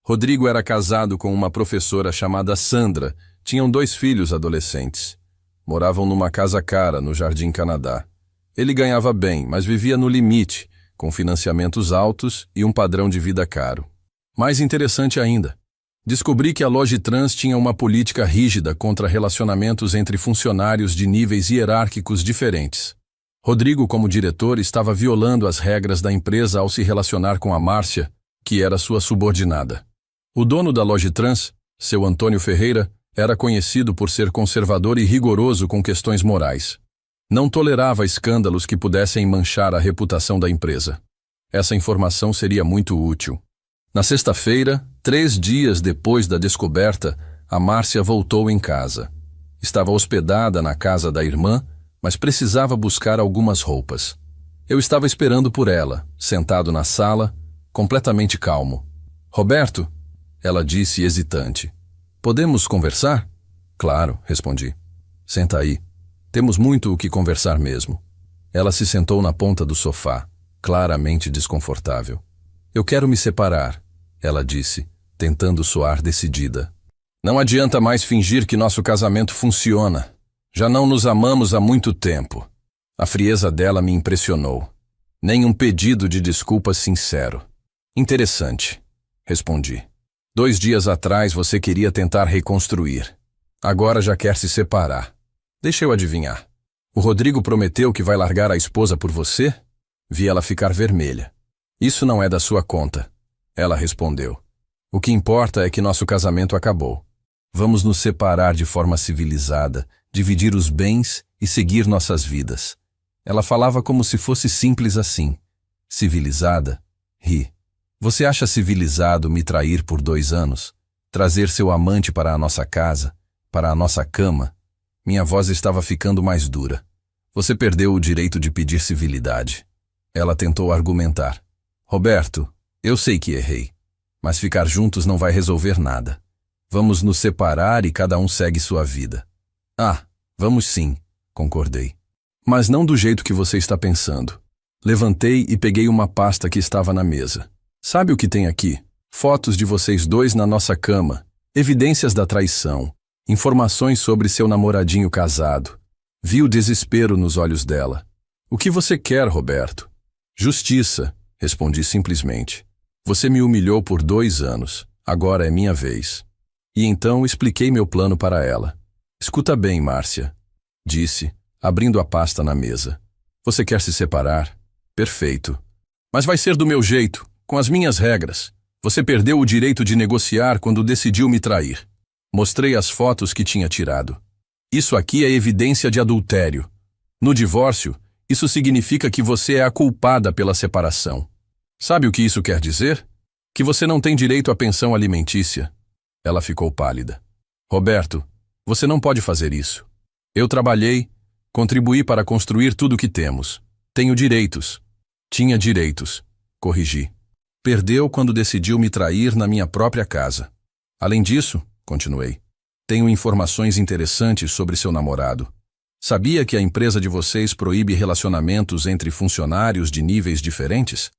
Rodrigo era casado com uma professora chamada Sandra. Tinham 2 filhos adolescentes. Moravam numa casa cara no Jardim Canadá. Ele ganhava bem, mas vivia no limite, com financiamentos altos e um padrão de vida caro. Mais interessante ainda, descobri que a Logitrans tinha uma política rígida contra relacionamentos entre funcionários de níveis hierárquicos diferentes. Rodrigo, como diretor, estava violando as regras da empresa ao se relacionar com a Márcia, que era sua subordinada. O dono da Logitrans, seu Antônio Ferreira, era conhecido por ser conservador e rigoroso com questões morais. Não tolerava escândalos que pudessem manchar a reputação da empresa. Essa informação seria muito útil. Na sexta-feira, 3 dias depois da descoberta, a Márcia voltou em casa. Estava hospedada na casa da irmã, mas precisava buscar algumas roupas. Eu estava esperando por ela, sentado na sala, completamente calmo. Roberto, ela disse hesitante. Podemos conversar? Claro, respondi. Senta aí. Temos muito o que conversar mesmo. Ela se sentou na ponta do sofá, claramente desconfortável. Eu quero me separar, ela disse, tentando soar decidida. Não adianta mais fingir que nosso casamento funciona. Já não nos amamos há muito tempo. A frieza dela me impressionou. Nem um pedido de desculpas sincero. Interessante, respondi. 2 dias atrás você queria tentar reconstruir. Agora já quer se separar. Deixa eu adivinhar. O Rodrigo prometeu que vai largar a esposa por você? Vi ela ficar vermelha. Isso não é da sua conta. Ela respondeu. O que importa é que nosso casamento acabou. Vamos nos separar de forma civilizada, dividir os bens e seguir nossas vidas. Ela falava como se fosse simples assim. Civilizada? Ri. Você acha civilizado me trair por 2 anos? Trazer seu amante para a nossa casa? Para a nossa cama? Minha voz estava ficando mais dura. Você perdeu o direito de pedir civilidade. Ela tentou argumentar. Roberto, eu sei que errei, mas ficar juntos não vai resolver nada. Vamos nos separar e cada um segue sua vida. Ah, vamos sim, concordei. Mas não do jeito que você está pensando. Levantei e peguei uma pasta que estava na mesa. Sabe o que tem aqui? Fotos de vocês dois na nossa cama, evidências da traição, informações sobre seu namoradinho casado. Vi o desespero nos olhos dela. O que você quer, Roberto? Justiça, respondi simplesmente. Você me humilhou por 2 anos, agora é minha vez. E então expliquei meu plano para ela. Escuta bem, Márcia, disse, abrindo a pasta na mesa. Você quer se separar? Perfeito. Mas vai ser do meu jeito, com as minhas regras. Você perdeu o direito de negociar quando decidiu me trair. Mostrei as fotos que tinha tirado. Isso aqui é evidência de adultério. No divórcio, isso significa que você é a culpada pela separação. Sabe o que isso quer dizer? Que você não tem direito à pensão alimentícia. Ela ficou pálida. Roberto, você não pode fazer isso. Eu trabalhei, contribuí para construir tudo o que temos. Tenho direitos. Tinha direitos, corrigi. Perdeu quando decidiu me trair na minha própria casa. Além disso, continuei, tenho informações interessantes sobre seu namorado. Sabia que a empresa de vocês proíbe relacionamentos entre funcionários de níveis diferentes?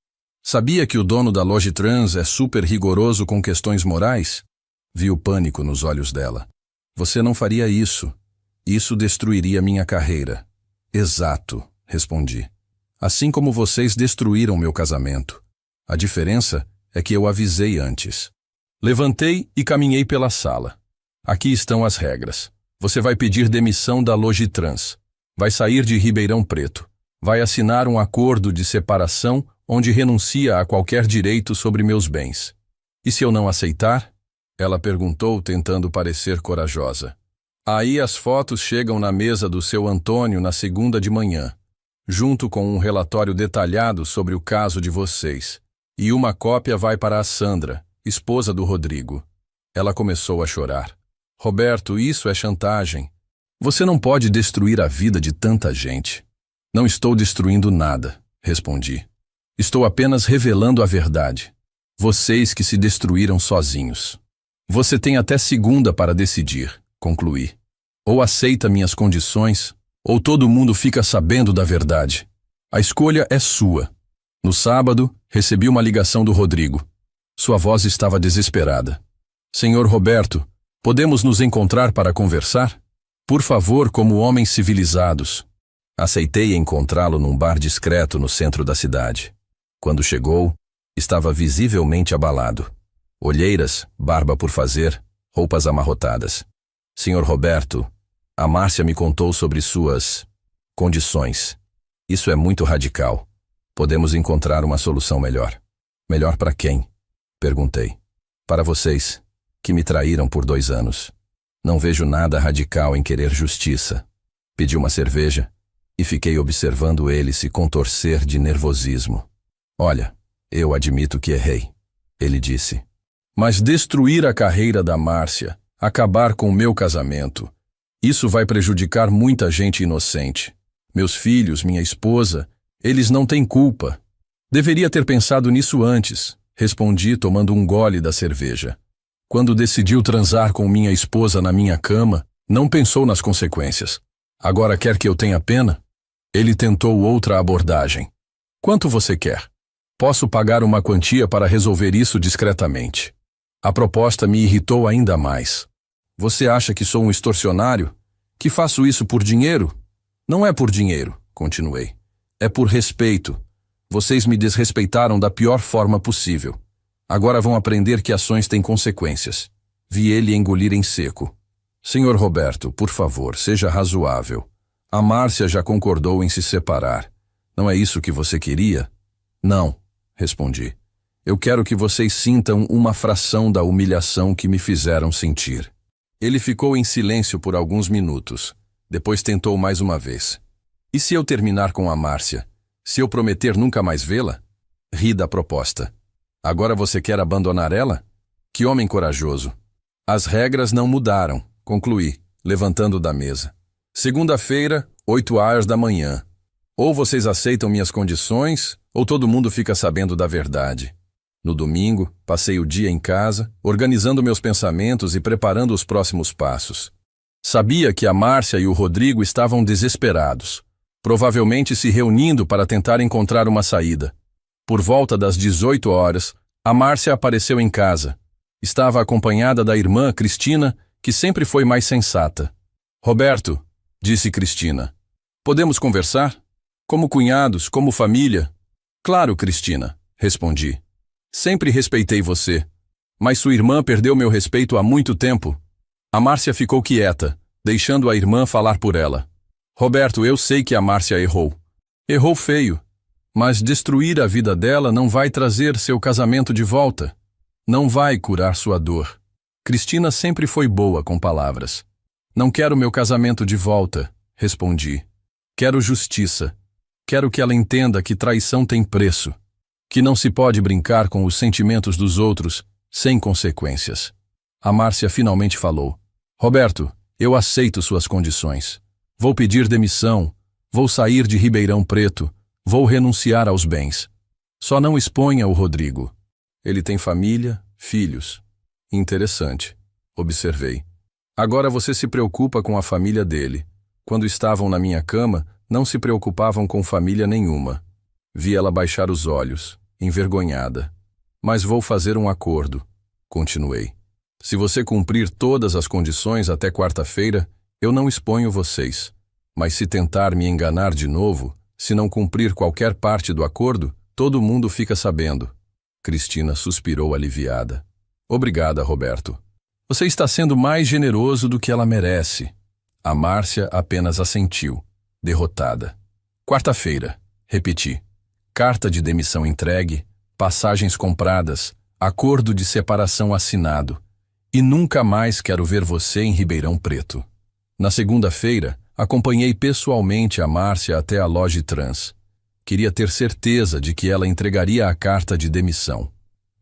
Sabia que o dono da Logitrans é super rigoroso com questões morais? Vi o pânico nos olhos dela. Você não faria isso. Isso destruiria minha carreira. Exato, respondi. Assim como vocês destruíram meu casamento. A diferença é que eu avisei antes. Levantei e caminhei pela sala. Aqui estão as regras. Você vai pedir demissão da Logitrans. Vai sair de Ribeirão Preto. Vai assinar um acordo de separação onde renuncia a qualquer direito sobre meus bens. E se eu não aceitar? Ela perguntou, tentando parecer corajosa. Aí as fotos chegam na mesa do seu Antônio na segunda de manhã, junto com um relatório detalhado sobre o caso de vocês. E uma cópia vai para a Sandra, esposa do Rodrigo. Ela começou a chorar. Roberto, isso é chantagem. Você não pode destruir a vida de tanta gente. Não estou destruindo nada, respondi. Estou apenas revelando a verdade. Vocês que se destruíram sozinhos. Você tem até segunda para decidir, concluí. Ou aceita minhas condições, ou todo mundo fica sabendo da verdade. A escolha é sua. No sábado, recebi uma ligação do Rodrigo. Sua voz estava desesperada. Senhor Roberto, podemos nos encontrar para conversar? Por favor, como homens civilizados. Aceitei encontrá-lo num bar discreto no centro da cidade. Quando chegou, estava visivelmente abalado. Olheiras, barba por fazer, roupas amarrotadas. Senhor Roberto, a Márcia me contou sobre suas condições. Isso é muito radical. Podemos encontrar uma solução melhor. Melhor para quem? Perguntei. Para vocês, que me traíram por 2 anos. Não vejo nada radical em querer justiça. Pedi uma cerveja e fiquei observando ele se contorcer de nervosismo. Olha, eu admito que errei, ele disse. Mas destruir a carreira da Márcia, acabar com o meu casamento, isso vai prejudicar muita gente inocente. Meus filhos, minha esposa, eles não têm culpa. Deveria ter pensado nisso antes, respondi tomando um gole da cerveja. Quando decidiu transar com minha esposa na minha cama, não pensou nas consequências. Agora quer que eu tenha pena? Ele tentou outra abordagem. Quanto você quer? Posso pagar uma quantia para resolver isso discretamente. A proposta me irritou ainda mais. Você acha que sou um extorsionário? Que faço isso por dinheiro? Não é por dinheiro, continuei. É por respeito. Vocês me desrespeitaram da pior forma possível. Agora vão aprender que ações têm consequências. Vi ele engolir em seco. Senhor Roberto, por favor, seja razoável. A Márcia já concordou em se separar. Não é isso que você queria? Não, respondi. Eu quero que vocês sintam uma fração da humilhação que me fizeram sentir. Ele ficou em silêncio por alguns minutos. Depois tentou mais uma vez. E se eu terminar com a Márcia? Se eu prometer nunca mais vê-la? Ri da proposta. Agora você quer abandonar ela? Que homem corajoso. As regras não mudaram, concluí, levantando da mesa. Segunda-feira, 8 horas da manhã. Ou vocês aceitam minhas condições, Ou todo mundo fica sabendo da verdade? No domingo, passei o dia em casa, organizando meus pensamentos e preparando os próximos passos. Sabia que a Márcia e o Rodrigo estavam desesperados, provavelmente se reunindo para tentar encontrar uma saída. Por volta das 18 horas, a Márcia apareceu em casa. Estava acompanhada da irmã, Cristina, que sempre foi mais sensata. Roberto, disse Cristina, podemos conversar? Como cunhados, como família? Claro, Cristina, respondi. Sempre respeitei você, mas sua irmã perdeu meu respeito há muito tempo. A Márcia ficou quieta, deixando a irmã falar por ela. Roberto, eu sei que a Márcia errou. Errou feio, mas destruir a vida dela não vai trazer seu casamento de volta. Não vai curar sua dor. Cristina sempre foi boa com palavras. Não quero meu casamento de volta, respondi. Quero justiça. Quero que ela entenda que traição tem preço. Que não se pode brincar com os sentimentos dos outros sem consequências. A Márcia finalmente falou. Roberto, eu aceito suas condições. Vou pedir demissão, vou sair de Ribeirão Preto, vou renunciar aos bens. Só não exponha o Rodrigo. Ele tem família, filhos. Interessante, observei. Agora você se preocupa com a família dele. Quando estavam na minha cama, não se preocupavam com família nenhuma. Vi ela baixar os olhos, envergonhada. Mas vou fazer um acordo, continuei. Se você cumprir todas as condições até quarta-feira, eu não exponho vocês. Mas se tentar me enganar de novo, se não cumprir qualquer parte do acordo, todo mundo fica sabendo. Cristina suspirou aliviada. Obrigada, Roberto. Você está sendo mais generoso do que ela merece. A Márcia apenas assentiu, derrotada. Quarta-feira, repeti. Carta de demissão entregue, passagens compradas, acordo de separação assinado. E nunca mais quero ver você em Ribeirão Preto. Na segunda-feira, acompanhei pessoalmente a Márcia até a Logitrans. Queria ter certeza de que ela entregaria a carta de demissão.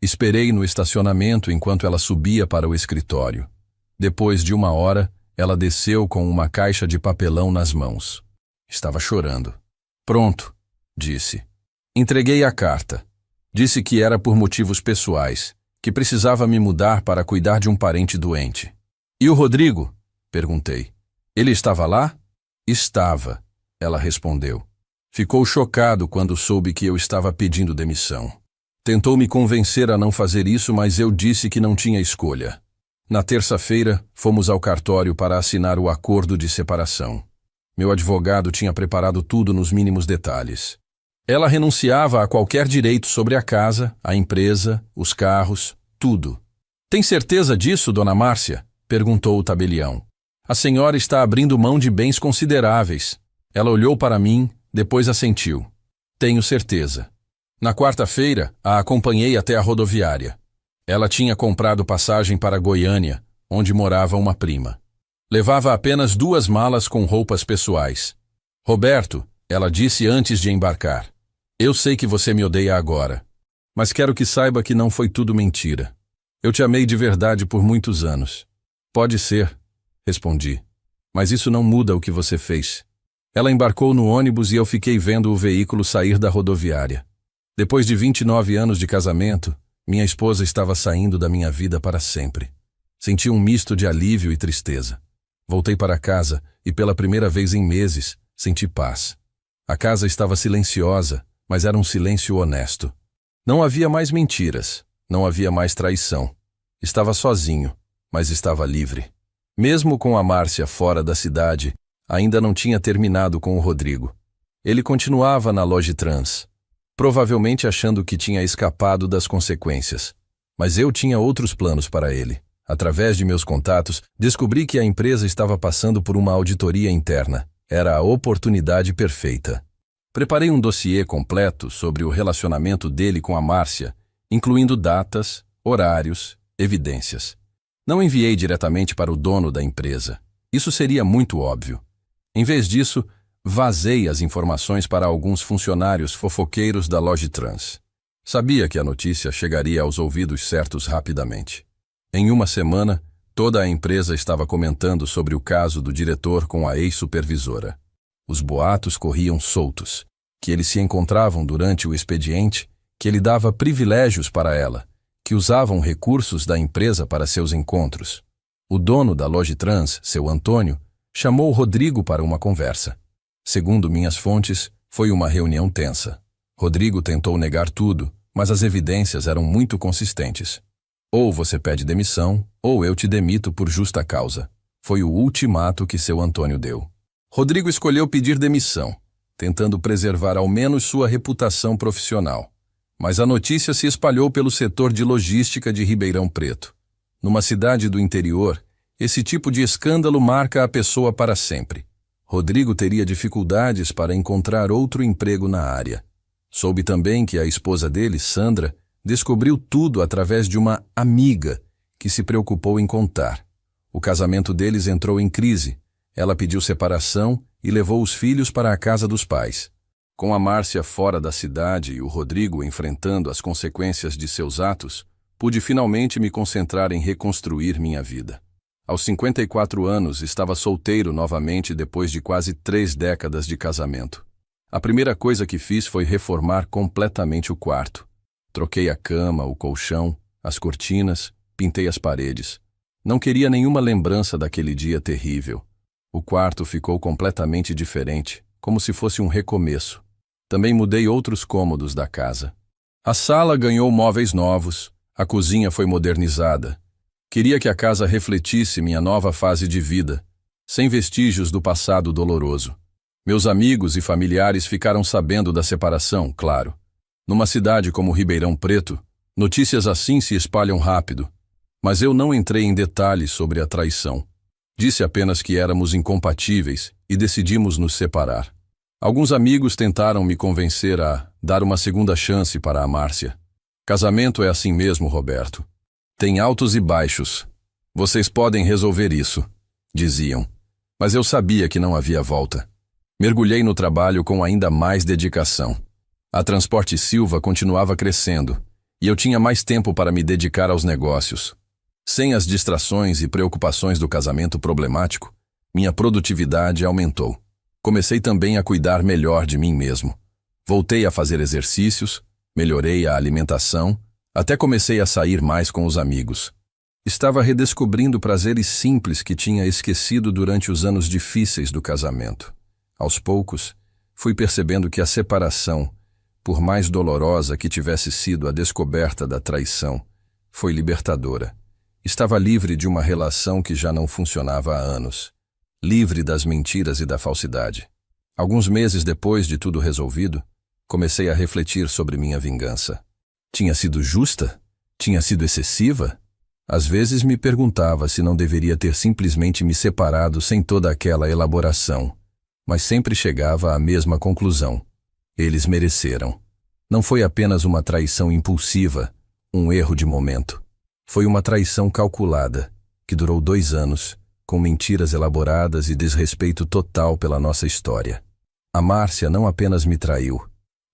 Esperei no estacionamento enquanto ela subia para o escritório. Depois de 1 hora, ela desceu com uma caixa de papelão nas mãos. Estava chorando. Pronto, disse. Entreguei a carta. Disse que era por motivos pessoais, que precisava me mudar para cuidar de um parente doente. E o Rodrigo? Perguntei. Ele estava lá? Estava, ela respondeu. Ficou chocado quando soube que eu estava pedindo demissão. Tentou me convencer a não fazer isso, mas eu disse que não tinha escolha. Na terça-feira, fomos ao cartório para assinar o acordo de separação. Meu advogado tinha preparado tudo nos mínimos detalhes. Ela renunciava a qualquer direito sobre a casa, a empresa, os carros, tudo. Tem certeza disso, dona Márcia? Perguntou o tabelião. A senhora está abrindo mão de bens consideráveis. Ela olhou para mim, depois assentiu. Tenho certeza. Na quarta-feira, a acompanhei até a rodoviária. Ela tinha comprado passagem para Goiânia, onde morava uma prima. Levava apenas 2 malas com roupas pessoais. Roberto, ela disse antes de embarcar. Eu sei que você me odeia agora, mas quero que saiba que não foi tudo mentira. Eu te amei de verdade por muitos anos. Pode ser, respondi, mas isso não muda o que você fez. Ela embarcou no ônibus e eu fiquei vendo o veículo sair da rodoviária. Depois de 29 anos de casamento, minha esposa estava saindo da minha vida para sempre. Senti um misto de alívio e tristeza. Voltei para casa e pela primeira vez em meses, senti paz. A casa estava silenciosa, mas era um silêncio honesto. Não havia mais mentiras, não havia mais traição. Estava sozinho, mas estava livre. Mesmo com a Márcia fora da cidade, ainda não tinha terminado com o Rodrigo. Ele continuava na Logitrans, provavelmente achando que tinha escapado das consequências. Mas eu tinha outros planos para ele. Através de meus contatos, descobri que a empresa estava passando por uma auditoria interna. Era a oportunidade perfeita. Preparei um dossiê completo sobre o relacionamento dele com a Márcia, incluindo datas, horários, evidências. Não enviei diretamente para o dono da empresa. Isso seria muito óbvio. Em vez disso, vazei as informações para alguns funcionários fofoqueiros da Logitrans. Sabia que a notícia chegaria aos ouvidos certos rapidamente. Em 1 semana, toda a empresa estava comentando sobre o caso do diretor com a ex-supervisora. Os boatos corriam soltos. que eles se encontravam durante o expediente, que ele dava privilégios para ela, que usavam recursos da empresa para seus encontros. O dono da Logitrans, seu Antônio, chamou Rodrigo para uma conversa. Segundo minhas fontes, foi uma reunião tensa. Rodrigo tentou negar tudo, mas as evidências eram muito consistentes. Ou você pede demissão, ou eu te demito por justa causa. Foi o ultimato que seu Antônio deu. Rodrigo escolheu pedir demissão, tentando preservar ao menos sua reputação profissional. Mas a notícia se espalhou pelo setor de logística de Ribeirão Preto. Numa cidade do interior, esse tipo de escândalo marca a pessoa para sempre. Rodrigo teria dificuldades para encontrar outro emprego na área. Soube também que a esposa dele, Sandra, descobriu tudo através de uma amiga que se preocupou em contar. O casamento deles entrou em crise. Ela pediu separação e levou os filhos para a casa dos pais. Com a Márcia fora da cidade e o Rodrigo enfrentando as consequências de seus atos, pude finalmente me concentrar em reconstruir minha vida. Aos 54 anos, estava solteiro novamente depois de quase 3 décadas de casamento. A primeira coisa que fiz foi reformar completamente o quarto. Troquei a cama, o colchão, as cortinas, pintei as paredes. Não queria nenhuma lembrança daquele dia terrível. O quarto ficou completamente diferente, como se fosse um recomeço. Também mudei outros cômodos da casa. A sala ganhou móveis novos, a cozinha foi modernizada. Queria que a casa refletisse minha nova fase de vida, sem vestígios do passado doloroso. Meus amigos e familiares ficaram sabendo da separação, claro. Numa cidade como Ribeirão Preto, notícias assim se espalham rápido. Mas eu não entrei em detalhes sobre a traição. Disse apenas que éramos incompatíveis e decidimos nos separar. Alguns amigos tentaram me convencer a dar uma segunda chance para a Márcia. Casamento é assim mesmo, Roberto. Tem altos e baixos. Vocês podem resolver isso, diziam. Mas eu sabia que não havia volta. Mergulhei no trabalho com ainda mais dedicação. A Transporte Silva continuava crescendo, e eu tinha mais tempo para me dedicar aos negócios. Sem as distrações e preocupações do casamento problemático, minha produtividade aumentou. Comecei também a cuidar melhor de mim mesmo. Voltei a fazer exercícios, melhorei a alimentação, até comecei a sair mais com os amigos. Estava redescobrindo prazeres simples que tinha esquecido durante os anos difíceis do casamento. Aos poucos, fui percebendo que a separação, por mais dolorosa que tivesse sido a descoberta da traição, foi libertadora. Estava livre de uma relação que já não funcionava há anos. Livre das mentiras e da falsidade. Alguns meses depois de tudo resolvido, comecei a refletir sobre minha vingança. Tinha sido justa? Tinha sido excessiva? Às vezes me perguntava se não deveria ter simplesmente me separado sem toda aquela elaboração. Mas sempre chegava à mesma conclusão. Eles mereceram. Não foi apenas uma traição impulsiva, um erro de momento. Foi uma traição calculada, que durou 2 anos, com mentiras elaboradas e desrespeito total pela nossa história. A Márcia não apenas me traiu,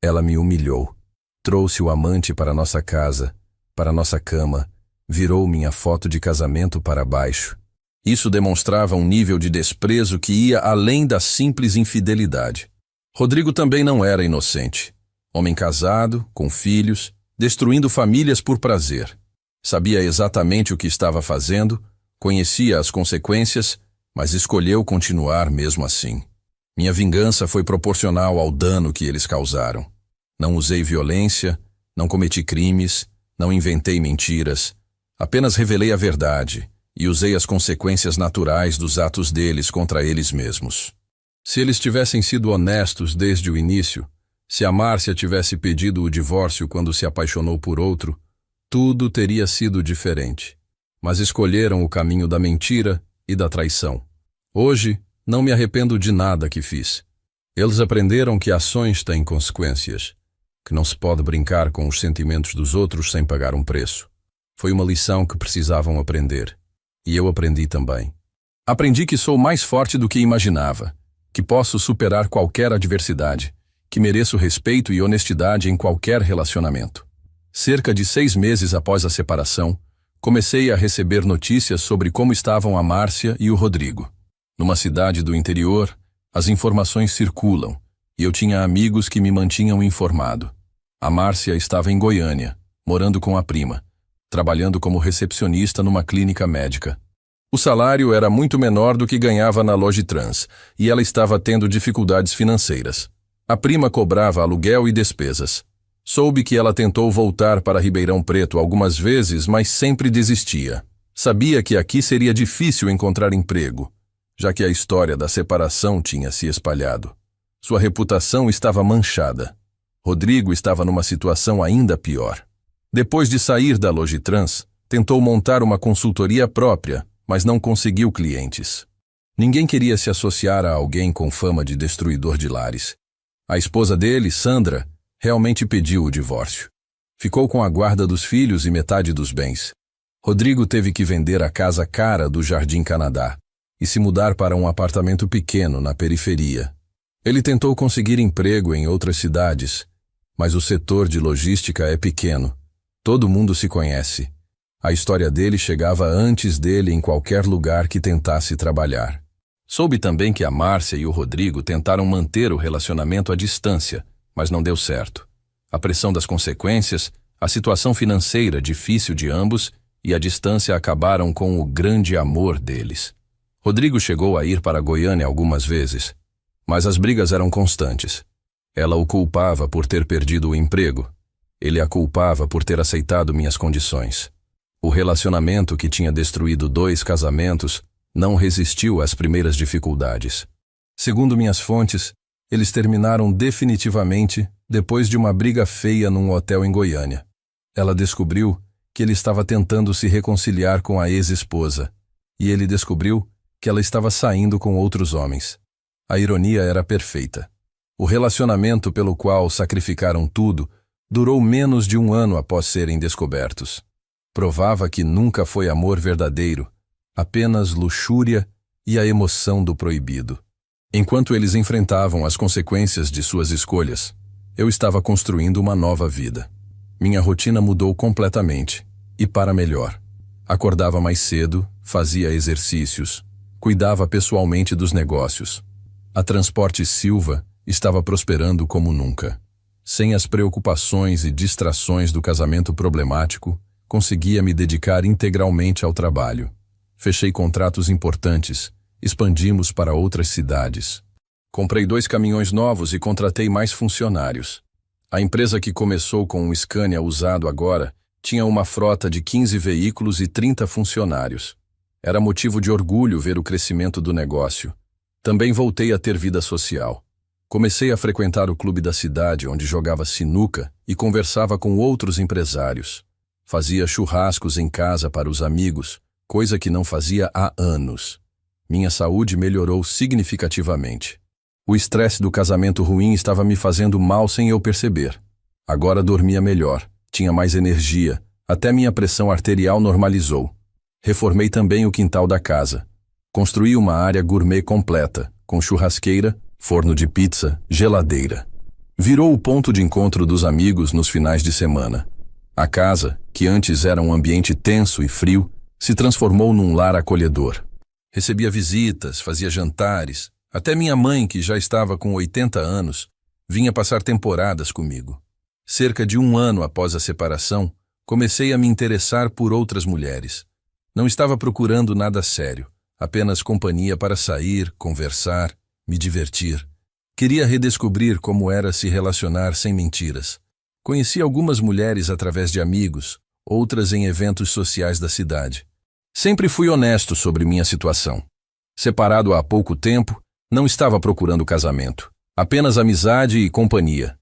ela me humilhou. Trouxe o amante para nossa casa, para nossa cama, virou minha foto de casamento para baixo. Isso demonstrava um nível de desprezo que ia além da simples infidelidade. Rodrigo também não era inocente. Homem casado, com filhos, destruindo famílias por prazer. Sabia exatamente o que estava fazendo, conhecia as consequências, mas escolheu continuar mesmo assim. Minha vingança foi proporcional ao dano que eles causaram. Não usei violência, não cometi crimes, não inventei mentiras. Apenas revelei a verdade e usei as consequências naturais dos atos deles contra eles mesmos. Se eles tivessem sido honestos desde o início, se a Márcia tivesse pedido o divórcio quando se apaixonou por outro, tudo teria sido diferente. Mas escolheram o caminho da mentira e da traição. Hoje, não me arrependo de nada que fiz. Eles aprenderam que ações têm consequências, que não se pode brincar com os sentimentos dos outros sem pagar um preço. Foi uma lição que precisavam aprender. E eu aprendi também. Aprendi que sou mais forte do que imaginava, que posso superar qualquer adversidade, que mereço respeito e honestidade em qualquer relacionamento. Cerca de 6 meses após a separação, comecei a receber notícias sobre como estavam a Márcia e o Rodrigo. Numa cidade do interior, as informações circulam, e eu tinha amigos que me mantinham informado. A Márcia estava em Goiânia, morando com a prima, trabalhando como recepcionista numa clínica médica. O salário era muito menor do que ganhava na Logitrans, e ela estava tendo dificuldades financeiras. A prima cobrava aluguel e despesas. Soube que ela tentou voltar para Ribeirão Preto algumas vezes, mas sempre desistia. Sabia que aqui seria difícil encontrar emprego, já que a história da separação tinha se espalhado. Sua reputação estava manchada. Rodrigo estava numa situação ainda pior. Depois de sair da Logitrans, tentou montar uma consultoria própria, mas não conseguiu clientes. Ninguém queria se associar a alguém com fama de destruidor de lares. A esposa dele, Sandra, realmente pediu o divórcio. Ficou com a guarda dos filhos e metade dos bens. Rodrigo teve que vender a casa cara do Jardim Canadá e se mudar para um apartamento pequeno na periferia. Ele tentou conseguir emprego em outras cidades, mas o setor de logística é pequeno. Todo mundo se conhece. A história dele chegava antes dele em qualquer lugar que tentasse trabalhar. Soube também que a Márcia e o Rodrigo tentaram manter o relacionamento à distância, mas não deu certo. A pressão das consequências, a situação financeira difícil de ambos e a distância acabaram com o grande amor deles. Rodrigo chegou a ir para Goiânia algumas vezes, mas as brigas eram constantes. Ela o culpava por ter perdido o emprego. Ele a culpava por ter aceitado minhas condições. O relacionamento que tinha destruído 2 casamentos não resistiu às primeiras dificuldades. Segundo minhas fontes, eles terminaram definitivamente depois de uma briga feia num hotel em Goiânia. Ela descobriu que ele estava tentando se reconciliar com a ex-esposa, e ele descobriu que ela estava saindo com outros homens. A ironia era perfeita. O relacionamento pelo qual sacrificaram tudo durou menos de 1 ano após serem descobertos. Provava que nunca foi amor verdadeiro, apenas luxúria e a emoção do proibido. Enquanto eles enfrentavam as consequências de suas escolhas, eu estava construindo uma nova vida. Minha rotina mudou completamente, e para melhor. Acordava mais cedo, fazia exercícios, cuidava pessoalmente dos negócios. A Transporte Silva estava prosperando como nunca. Sem as preocupações e distrações do casamento problemático, conseguia me dedicar integralmente ao trabalho. Fechei contratos importantes, expandimos para outras cidades. Comprei 2 caminhões novos e contratei mais funcionários. A empresa que começou com um Scania usado agora tinha uma frota de 15 veículos e 30 funcionários. Era motivo de orgulho ver o crescimento do negócio. Também voltei a ter vida social. Comecei a frequentar o clube da cidade, onde jogava sinuca e conversava com outros empresários. Fazia churrascos em casa para os amigos, coisa que não fazia há anos. Minha saúde melhorou significativamente. O estresse do casamento ruim estava me fazendo mal sem eu perceber. Agora dormia melhor, tinha mais energia, até minha pressão arterial normalizou. Reformei também o quintal da casa. Construí uma área gourmet completa, com churrasqueira, forno de pizza, geladeira. Virou o ponto de encontro dos amigos nos finais de semana. A casa, que antes era um ambiente tenso e frio, se transformou num lar acolhedor. Recebia visitas, fazia jantares. Até minha mãe, que já estava com 80 anos, vinha passar temporadas comigo. Cerca de 1 ano após a separação, comecei a me interessar por outras mulheres. Não estava procurando nada sério, apenas companhia para sair, conversar, me divertir. Queria redescobrir como era se relacionar sem mentiras. Conheci algumas mulheres através de amigos, outras em eventos sociais da cidade. Sempre fui honesto sobre minha situação. Separado há pouco tempo, não estava procurando casamento, apenas amizade e companhia.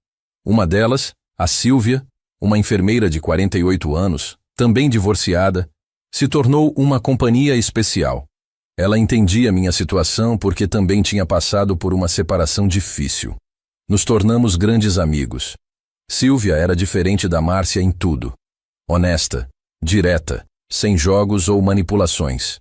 Uma delas, a Sílvia, uma enfermeira de 48 anos, também divorciada, se tornou uma companhia especial. Ela entendia minha situação porque também tinha passado por uma separação difícil. Nos tornamos grandes amigos. Sílvia era diferente da Márcia em tudo. Honesta, direta, sem jogos ou manipulações.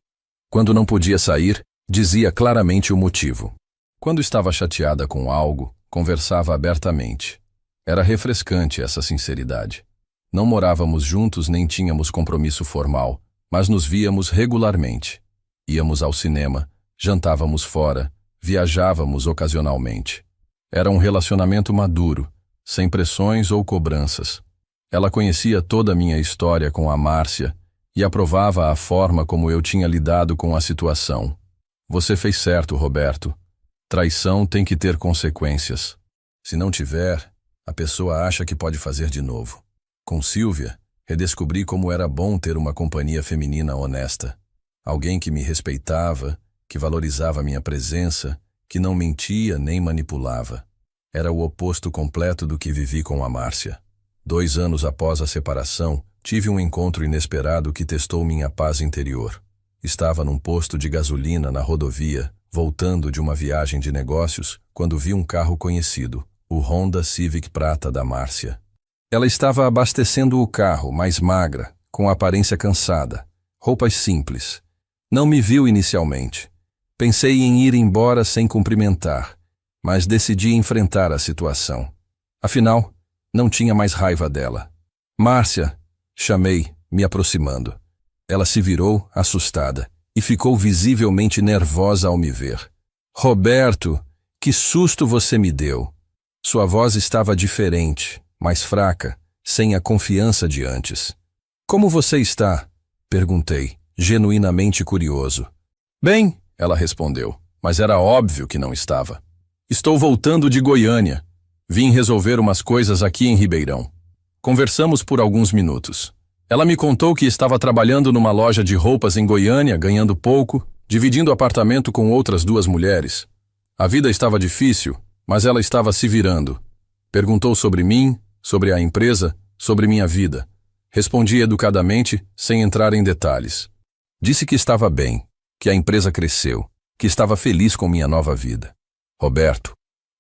Quando não podia sair, dizia claramente o motivo. Quando estava chateada com algo, conversava abertamente. Era refrescante essa sinceridade. Não morávamos juntos nem tínhamos compromisso formal, mas nos víamos regularmente. Íamos ao cinema, jantávamos fora, viajávamos ocasionalmente. Era um relacionamento maduro, sem pressões ou cobranças. Ela conhecia toda a minha história com a Márcia e aprovava a forma como eu tinha lidado com a situação. Você fez certo, Roberto. Traição tem que ter consequências. Se não tiver, a pessoa acha que pode fazer de novo. Com Sílvia, redescobri como era bom ter uma companhia feminina honesta. Alguém que me respeitava, que valorizava minha presença, que não mentia nem manipulava. Era o oposto completo do que vivi com a Márcia. 2 anos após a separação, tive um encontro inesperado que testou minha paz interior. Estava num posto de gasolina na rodovia, voltando de uma viagem de negócios, quando vi um carro conhecido, o Honda Civic Prata da Márcia. Ela estava abastecendo o carro, mais magra, com aparência cansada, roupas simples. Não me viu inicialmente. Pensei em ir embora sem cumprimentar, mas decidi enfrentar a situação. Afinal, não tinha mais raiva dela. Márcia, chamei, me aproximando. Ela se virou, assustada, e ficou visivelmente nervosa ao me ver. Roberto, que susto você me deu! Sua voz estava diferente, mais fraca, sem a confiança de antes. Como você está? Perguntei, genuinamente curioso. Bem, ela respondeu, mas era óbvio que não estava. Estou voltando de Goiânia. Vim resolver umas coisas aqui em Ribeirão. Conversamos por alguns minutos. Ela me contou que estava trabalhando numa loja de roupas em Goiânia, ganhando pouco, dividindo apartamento com outras 2 mulheres. A vida estava difícil, mas ela estava se virando. Perguntou sobre mim, sobre a empresa, sobre minha vida. Respondi educadamente, sem entrar em detalhes. Disse que estava bem, que a empresa cresceu, que estava feliz com minha nova vida. Roberto,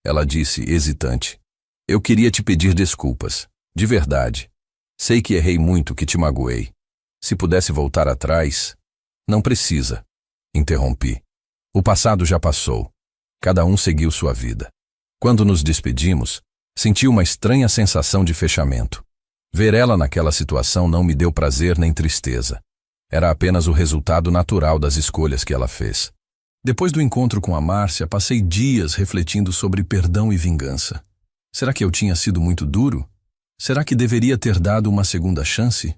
ela disse, hesitante, eu queria te pedir desculpas, de verdade. Sei que errei muito, que te magoei. Se pudesse voltar atrás... Não precisa, interrompi. O passado já passou. Cada um seguiu sua vida. Quando nos despedimos, senti uma estranha sensação de fechamento. Ver ela naquela situação não me deu prazer nem tristeza. Era apenas o resultado natural das escolhas que ela fez. Depois do encontro com a Márcia, passei dias refletindo sobre perdão e vingança. Será que eu tinha sido muito duro? Será que deveria ter dado uma segunda chance?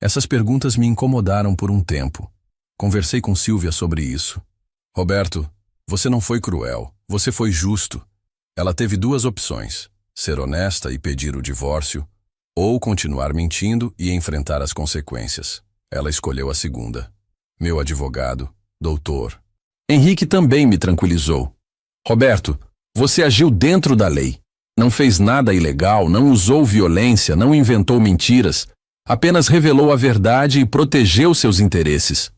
Essas perguntas me incomodaram por um tempo. Conversei com Sílvia sobre isso. Roberto, você não foi cruel, você foi justo. Ela teve 2 opções, ser honesta e pedir o divórcio, ou continuar mentindo e enfrentar as consequências. Ela escolheu a segunda. Meu advogado, doutor Henrique, também me tranquilizou. Roberto, você agiu dentro da lei. Não fez nada ilegal, não usou violência, não inventou mentiras, apenas revelou a verdade e protegeu seus interesses.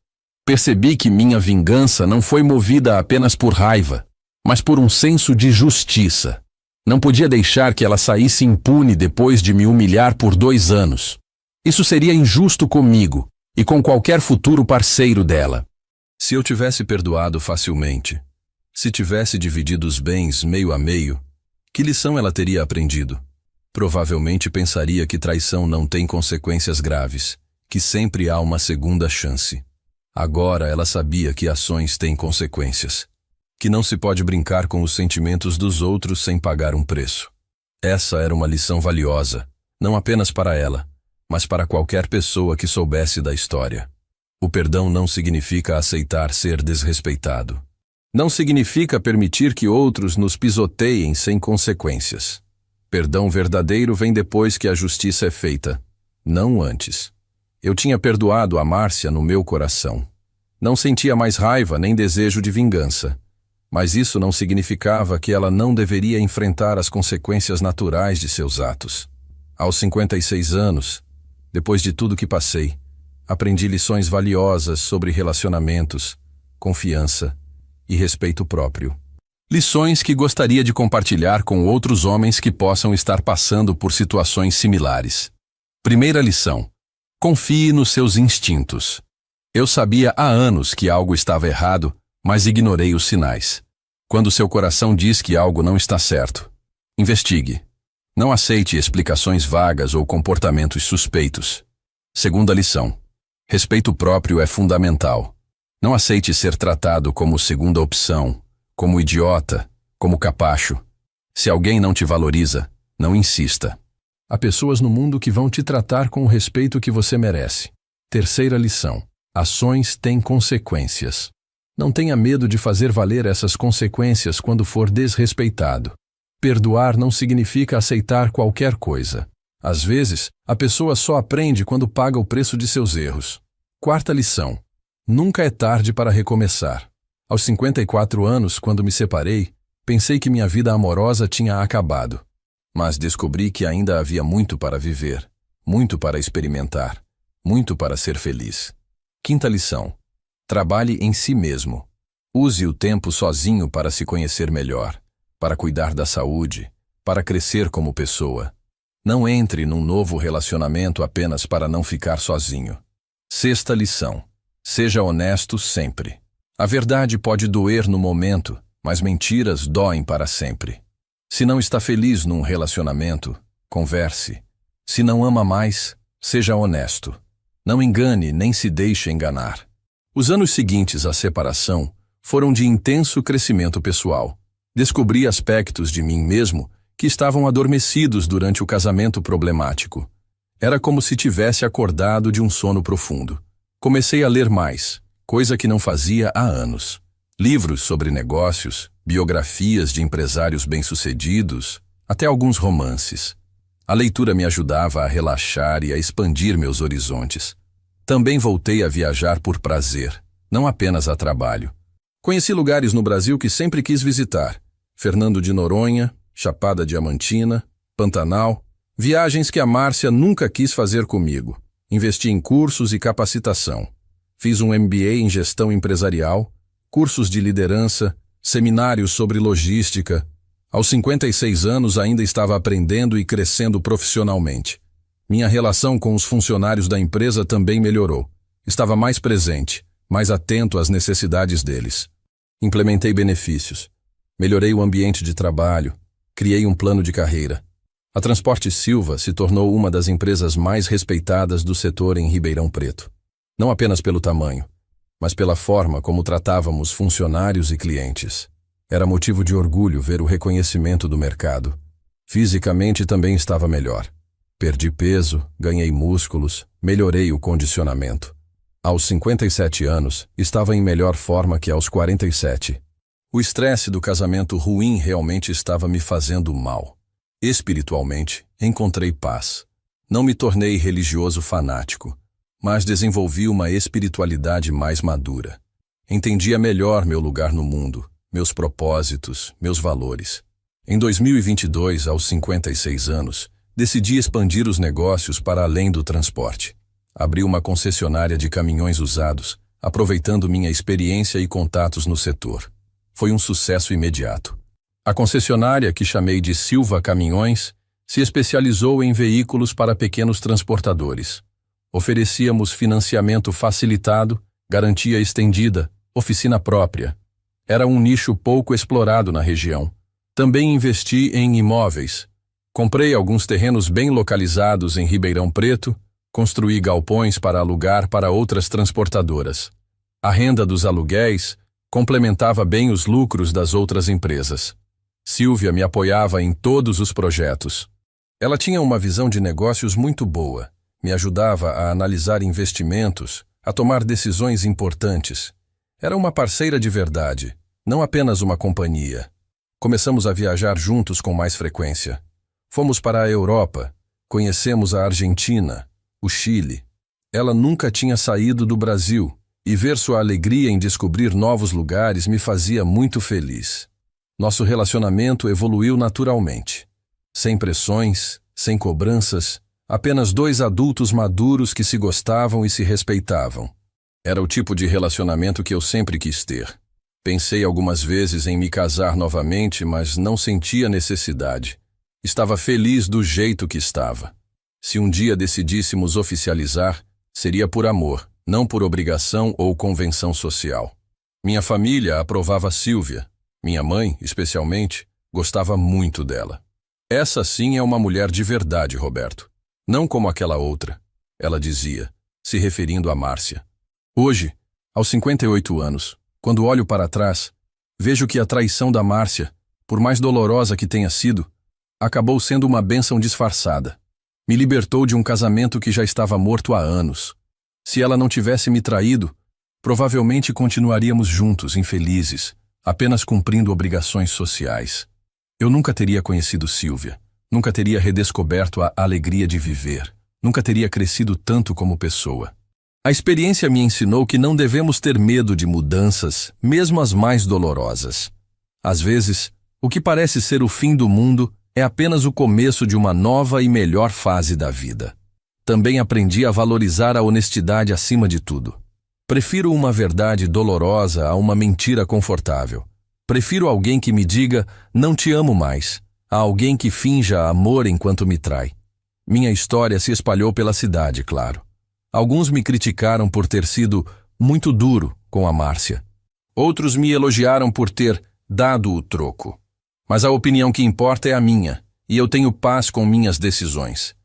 Percebi que minha vingança não foi movida apenas por raiva, mas por um senso de justiça. Não podia deixar que ela saísse impune depois de me humilhar por 2 anos. Isso seria injusto comigo e com qualquer futuro parceiro dela. Se eu tivesse perdoado facilmente, se tivesse dividido os bens meio a meio, que lição ela teria aprendido? Provavelmente pensaria que traição não tem consequências graves, que sempre há uma segunda chance. Agora ela sabia que ações têm consequências, que não se pode brincar com os sentimentos dos outros sem pagar um preço. Essa era uma lição valiosa, não apenas para ela, mas para qualquer pessoa que soubesse da história. O perdão não significa aceitar ser desrespeitado. Não significa permitir que outros nos pisoteiem sem consequências. Perdão verdadeiro vem depois que a justiça é feita, não antes. Eu tinha perdoado a Márcia no meu coração. Não sentia mais raiva nem desejo de vingança. Mas isso não significava que ela não deveria enfrentar as consequências naturais de seus atos. Aos 56 anos, depois de tudo que passei, aprendi lições valiosas sobre relacionamentos, confiança e respeito próprio. Lições que gostaria de compartilhar com outros homens que possam estar passando por situações similares. Primeira lição: confie nos seus instintos. Eu sabia há anos que algo estava errado, mas ignorei os sinais. Quando seu coração diz que algo não está certo, investigue. Não aceite explicações vagas ou comportamentos suspeitos. Segunda lição: respeito próprio é fundamental. Não aceite ser tratado como segunda opção, como idiota, como capacho. Se alguém não te valoriza, não insista. Há pessoas no mundo que vão te tratar com o respeito que você merece. Terceira lição: ações têm consequências. Não tenha medo de fazer valer essas consequências quando for desrespeitado. Perdoar não significa aceitar qualquer coisa. Às vezes, a pessoa só aprende quando paga o preço de seus erros. Quarta lição: nunca é tarde para recomeçar. Aos 54 anos, quando me separei, pensei que minha vida amorosa tinha acabado. Mas descobri que ainda havia muito para viver, muito para experimentar, muito para ser feliz. Quinta lição: trabalhe em si mesmo. Use o tempo sozinho para se conhecer melhor, para cuidar da saúde, para crescer como pessoa. Não entre num novo relacionamento apenas para não ficar sozinho. Sexta lição: seja honesto sempre. A verdade pode doer no momento, mas mentiras doem para sempre. Se não está feliz num relacionamento, converse. Se não ama mais, seja honesto. Não engane nem se deixe enganar. Os anos seguintes à separação foram de intenso crescimento pessoal. Descobri aspectos de mim mesmo que estavam adormecidos durante o casamento problemático. Era como se tivesse acordado de um sono profundo. Comecei a ler mais, coisa que não fazia há anos. Livros sobre negócios, biografias de empresários bem-sucedidos, até alguns romances. A leitura me ajudava a relaxar e a expandir meus horizontes. Também voltei a viajar por prazer, não apenas a trabalho. Conheci lugares no Brasil que sempre quis visitar: Fernando de Noronha, Chapada Diamantina, Pantanal, viagens que a Márcia nunca quis fazer comigo. Investi em cursos e capacitação. Fiz um MBA em gestão empresarial, cursos de liderança, seminários sobre logística. Aos 56 anos ainda estava aprendendo e crescendo profissionalmente. Minha relação com os funcionários da empresa também melhorou. Estava mais presente, mais atento às necessidades deles. Implementei benefícios. Melhorei o ambiente de trabalho. Criei um plano de carreira. A Transporte Silva se tornou uma das empresas mais respeitadas do setor em Ribeirão Preto. Não apenas pelo tamanho, mas pela forma como tratávamos funcionários e clientes. Era motivo de orgulho ver o reconhecimento do mercado. Fisicamente também estava melhor. Perdi peso, ganhei músculos, melhorei o condicionamento. Aos 57 anos, estava em melhor forma que aos 47. O estresse do casamento ruim realmente estava me fazendo mal. Espiritualmente, encontrei paz. Não me tornei religioso fanático, mas desenvolvi uma espiritualidade mais madura. Entendia melhor meu lugar no mundo, meus propósitos, meus valores. Em 2022, aos 56 anos, decidi expandir os negócios para além do transporte. Abri uma concessionária de caminhões usados, aproveitando minha experiência e contatos no setor. Foi um sucesso imediato. A concessionária, que chamei de Silva Caminhões, se especializou em veículos para pequenos transportadores. Oferecíamos financiamento facilitado, garantia estendida, oficina própria. Era um nicho pouco explorado na região. Também investi em imóveis. Comprei alguns terrenos bem localizados em Ribeirão Preto, construí galpões para alugar para outras transportadoras. A renda dos aluguéis complementava bem os lucros das outras empresas. Silvia me apoiava em todos os projetos. Ela tinha uma visão de negócios muito boa. Me ajudava a analisar investimentos, a tomar decisões importantes. Era uma parceira de verdade, não apenas uma companhia. Começamos a viajar juntos com mais frequência. Fomos para a Europa, conhecemos a Argentina, o Chile. Ela nunca tinha saído do Brasil, e ver sua alegria em descobrir novos lugares me fazia muito feliz. Nosso relacionamento evoluiu naturalmente. Sem pressões, sem cobranças, apenas dois adultos maduros que se gostavam e se respeitavam. Era o tipo de relacionamento que eu sempre quis ter. Pensei algumas vezes em me casar novamente, mas não sentia necessidade. Estava feliz do jeito que estava. Se um dia decidíssemos oficializar, seria por amor, não por obrigação ou convenção social. Minha família aprovava Silvia. Minha mãe, especialmente, gostava muito dela. Essa sim é uma mulher de verdade, Roberto. Não como aquela outra, ela dizia, se referindo a Márcia. Hoje, aos 58 anos, quando olho para trás, vejo que a traição da Márcia por mais dolorosa que tenha sido, acabou sendo uma bênção disfarçada. Me libertou de um casamento que já estava morto há anos. Se ela não tivesse me traído, provavelmente continuaríamos juntos, infelizes, apenas cumprindo obrigações sociais. Eu nunca teria conhecido Sílvia, nunca teria redescoberto a alegria de viver, nunca teria crescido tanto como pessoa. A experiência me ensinou que não devemos ter medo de mudanças, mesmo as mais dolorosas. Às vezes, o que parece ser o fim do mundo é apenas o começo de uma nova e melhor fase da vida. Também aprendi a valorizar a honestidade acima de tudo. Prefiro uma verdade dolorosa a uma mentira confortável. Prefiro alguém que me diga, não te amo mais, a alguém que finja amor enquanto me trai. Minha história se espalhou pela cidade, claro. Alguns me criticaram por ter sido muito duro com a Márcia. Outros me elogiaram por ter dado o troco. Mas a opinião que importa é a minha, e eu tenho paz com minhas decisões.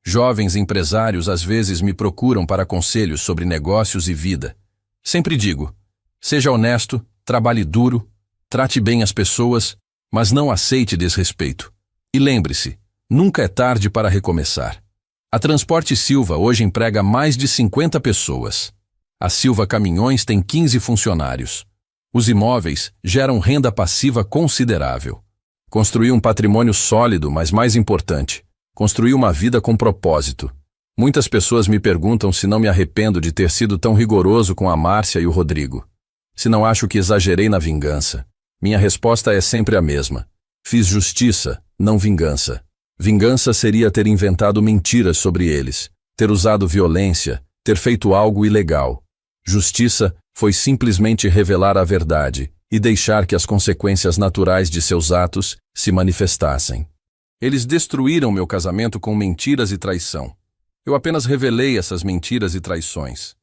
Jovens empresários às vezes me procuram para conselhos sobre negócios e vida. Sempre digo, seja honesto, trabalhe duro, trate bem as pessoas, mas não aceite desrespeito. E lembre-se, nunca é tarde para recomeçar. A Transporte Silva hoje emprega mais de 50 pessoas. A Silva Caminhões tem 15 funcionários. Os imóveis geram renda passiva considerável. Construí um patrimônio sólido, mas mais importante, construí uma vida com propósito. Muitas pessoas me perguntam se não me arrependo de ter sido tão rigoroso com a Márcia e o Rodrigo. Se não acho que exagerei na vingança. Minha resposta é sempre a mesma. Fiz justiça, não vingança. Vingança seria ter inventado mentiras sobre eles, ter usado violência, ter feito algo ilegal. Justiça foi simplesmente revelar a verdade e deixar que as consequências naturais de seus atos se manifestassem. Eles destruíram meu casamento com mentiras e traição. Eu apenas revelei essas mentiras e traições.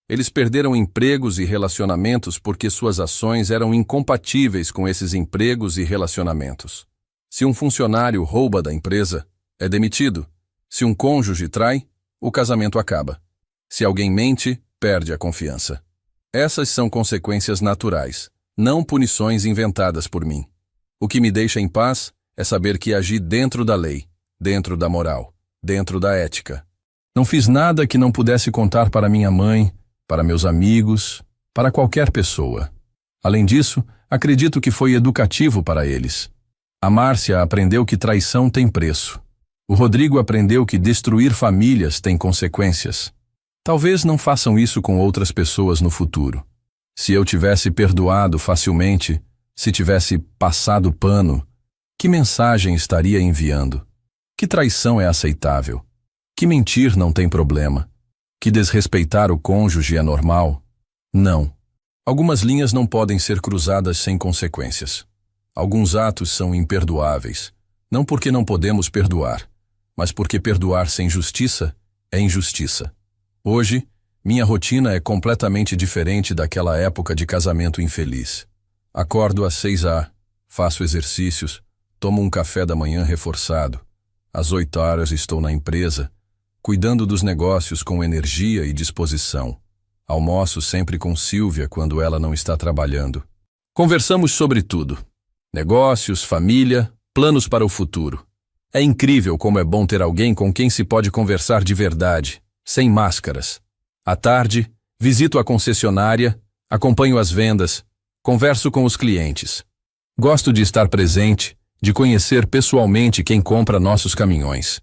Eles perderam empregos e relacionamentos porque suas ações eram incompatíveis com esses empregos e relacionamentos. Se um funcionário rouba da empresa, é demitido. Se um cônjuge trai, o casamento acaba. Se alguém mente, perde a confiança. Essas são consequências naturais, não punições inventadas por mim. O que me deixa em paz é saber que agi dentro da lei, dentro da moral, dentro da ética. Não fiz nada que não pudesse contar para minha mãe, para meus amigos, para qualquer pessoa. Além disso, acredito que foi educativo para eles. A Márcia aprendeu que traição tem preço. O Rodrigo aprendeu que destruir famílias tem consequências. Talvez não façam isso com outras pessoas no futuro. Se eu tivesse perdoado facilmente, se tivesse passado pano, que mensagem estaria enviando? Que traição é aceitável? Que mentir não tem problema? Que desrespeitar o cônjuge é normal? Não. Algumas linhas não podem ser cruzadas sem consequências. Alguns atos são imperdoáveis, não porque não podemos perdoar, mas porque perdoar sem justiça é injustiça. Hoje, minha rotina é completamente diferente daquela época de casamento infeliz. Acordo às 6h, faço exercícios, tomo um café da manhã reforçado. Às 8h estou na empresa, cuidando dos negócios com energia e disposição. Almoço sempre com Sílvia quando ela não está trabalhando. Conversamos sobre tudo. Negócios, família, planos para o futuro. É incrível como é bom ter alguém com quem se pode conversar de verdade, sem máscaras. À tarde, visito a concessionária, acompanho as vendas, converso com os clientes. Gosto de estar presente, de conhecer pessoalmente quem compra nossos caminhões.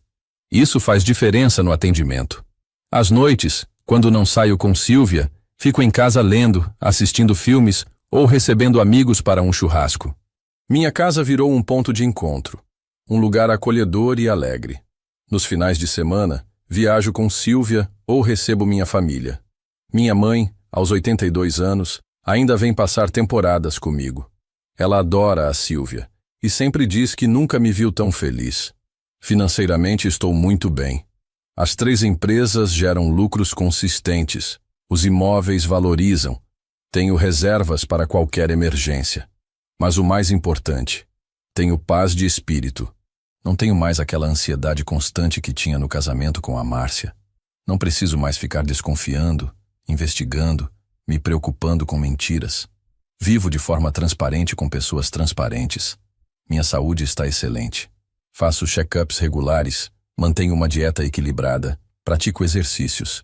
Isso faz diferença no atendimento. Às noites, quando não saio com Sílvia, fico em casa lendo, assistindo filmes ou recebendo amigos para um churrasco. Minha casa virou um ponto de encontro, um lugar acolhedor e alegre. Nos finais de semana, viajo com Sílvia ou recebo minha família. Minha mãe, aos 82 anos, ainda vem passar temporadas comigo. Ela adora a Sílvia e sempre diz que nunca me viu tão feliz. Financeiramente estou muito bem. As 3 empresas geram lucros consistentes. Os imóveis valorizam. Tenho reservas para qualquer emergência. Mas o mais importante, tenho paz de espírito. Não tenho mais aquela ansiedade constante que tinha no casamento com a Márcia. Não preciso mais ficar desconfiando, investigando, me preocupando com mentiras. Vivo de forma transparente com pessoas transparentes. Minha saúde está excelente. Faço check-ups regulares, mantenho uma dieta equilibrada, pratico exercícios.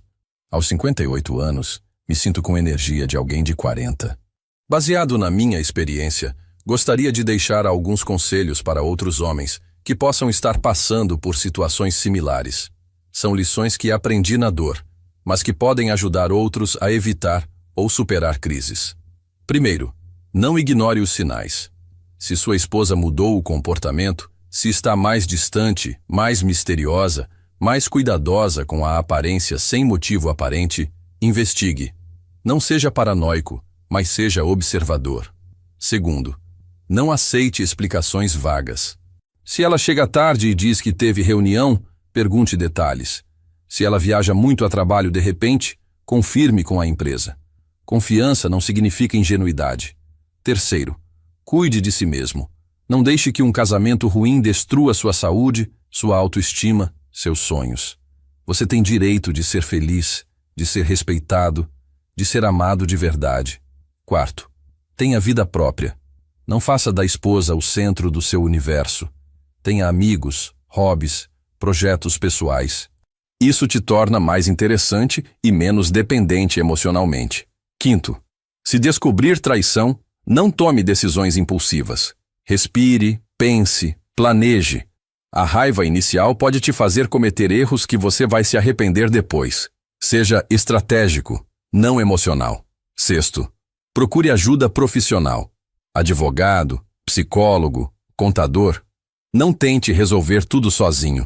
Aos 58 anos, me sinto com energia de alguém de 40. Baseado na minha experiência, gostaria de deixar alguns conselhos para outros homens que possam estar passando por situações similares. São lições que aprendi na dor, mas que podem ajudar outros a evitar ou superar crises. Primeiro, não ignore os sinais. Se sua esposa mudou o comportamento, se está mais distante, mais misteriosa, mais cuidadosa com a aparência sem motivo aparente, investigue. Não seja paranoico, mas seja observador. Segundo, não aceite explicações vagas. Se ela chega tarde e diz que teve reunião, pergunte detalhes. Se ela viaja muito a trabalho de repente, confirme com a empresa. Confiança não significa ingenuidade. Terceiro, cuide de si mesmo. Não deixe que um casamento ruim destrua sua saúde, sua autoestima, seus sonhos. Você tem direito de ser feliz, de ser respeitado, de ser amado de verdade. Quarto, tenha vida própria. Não faça da esposa o centro do seu universo. Tenha amigos, hobbies, projetos pessoais. Isso te torna mais interessante e menos dependente emocionalmente. Quinto, se descobrir traição, não tome decisões impulsivas. Respire, pense, planeje. A raiva inicial pode te fazer cometer erros que você vai se arrepender depois. Seja estratégico, não emocional. Sexto, procure ajuda profissional. Advogado, psicólogo, contador. Não tente resolver tudo sozinho.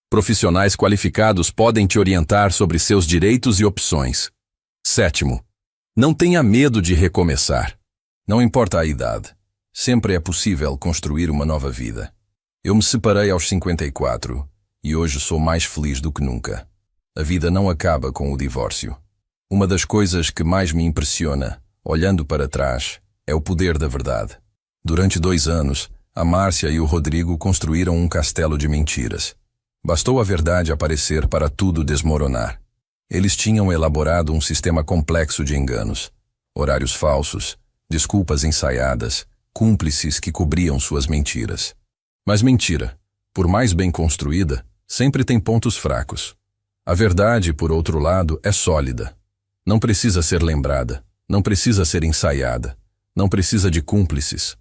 Profissionais qualificados podem te orientar sobre seus direitos e opções. Sétimo, não tenha medo de recomeçar. Não importa a idade, sempre é possível construir uma nova vida. Eu me separei aos 54 e hoje sou mais feliz do que nunca. A vida não acaba com o divórcio. Uma das coisas que mais me impressiona, olhando para trás, é o poder da verdade. Durante 2 anos, a Márcia e o Rodrigo construíram um castelo de mentiras. Bastou a verdade aparecer para tudo desmoronar. Eles tinham elaborado um sistema complexo de enganos, horários falsos, desculpas ensaiadas, cúmplices que cobriam suas mentiras. Mas mentira, por mais bem construída, sempre tem pontos fracos. A verdade, por outro lado, é sólida. Não precisa ser lembrada, não precisa ser ensaiada, não precisa de cúmplices.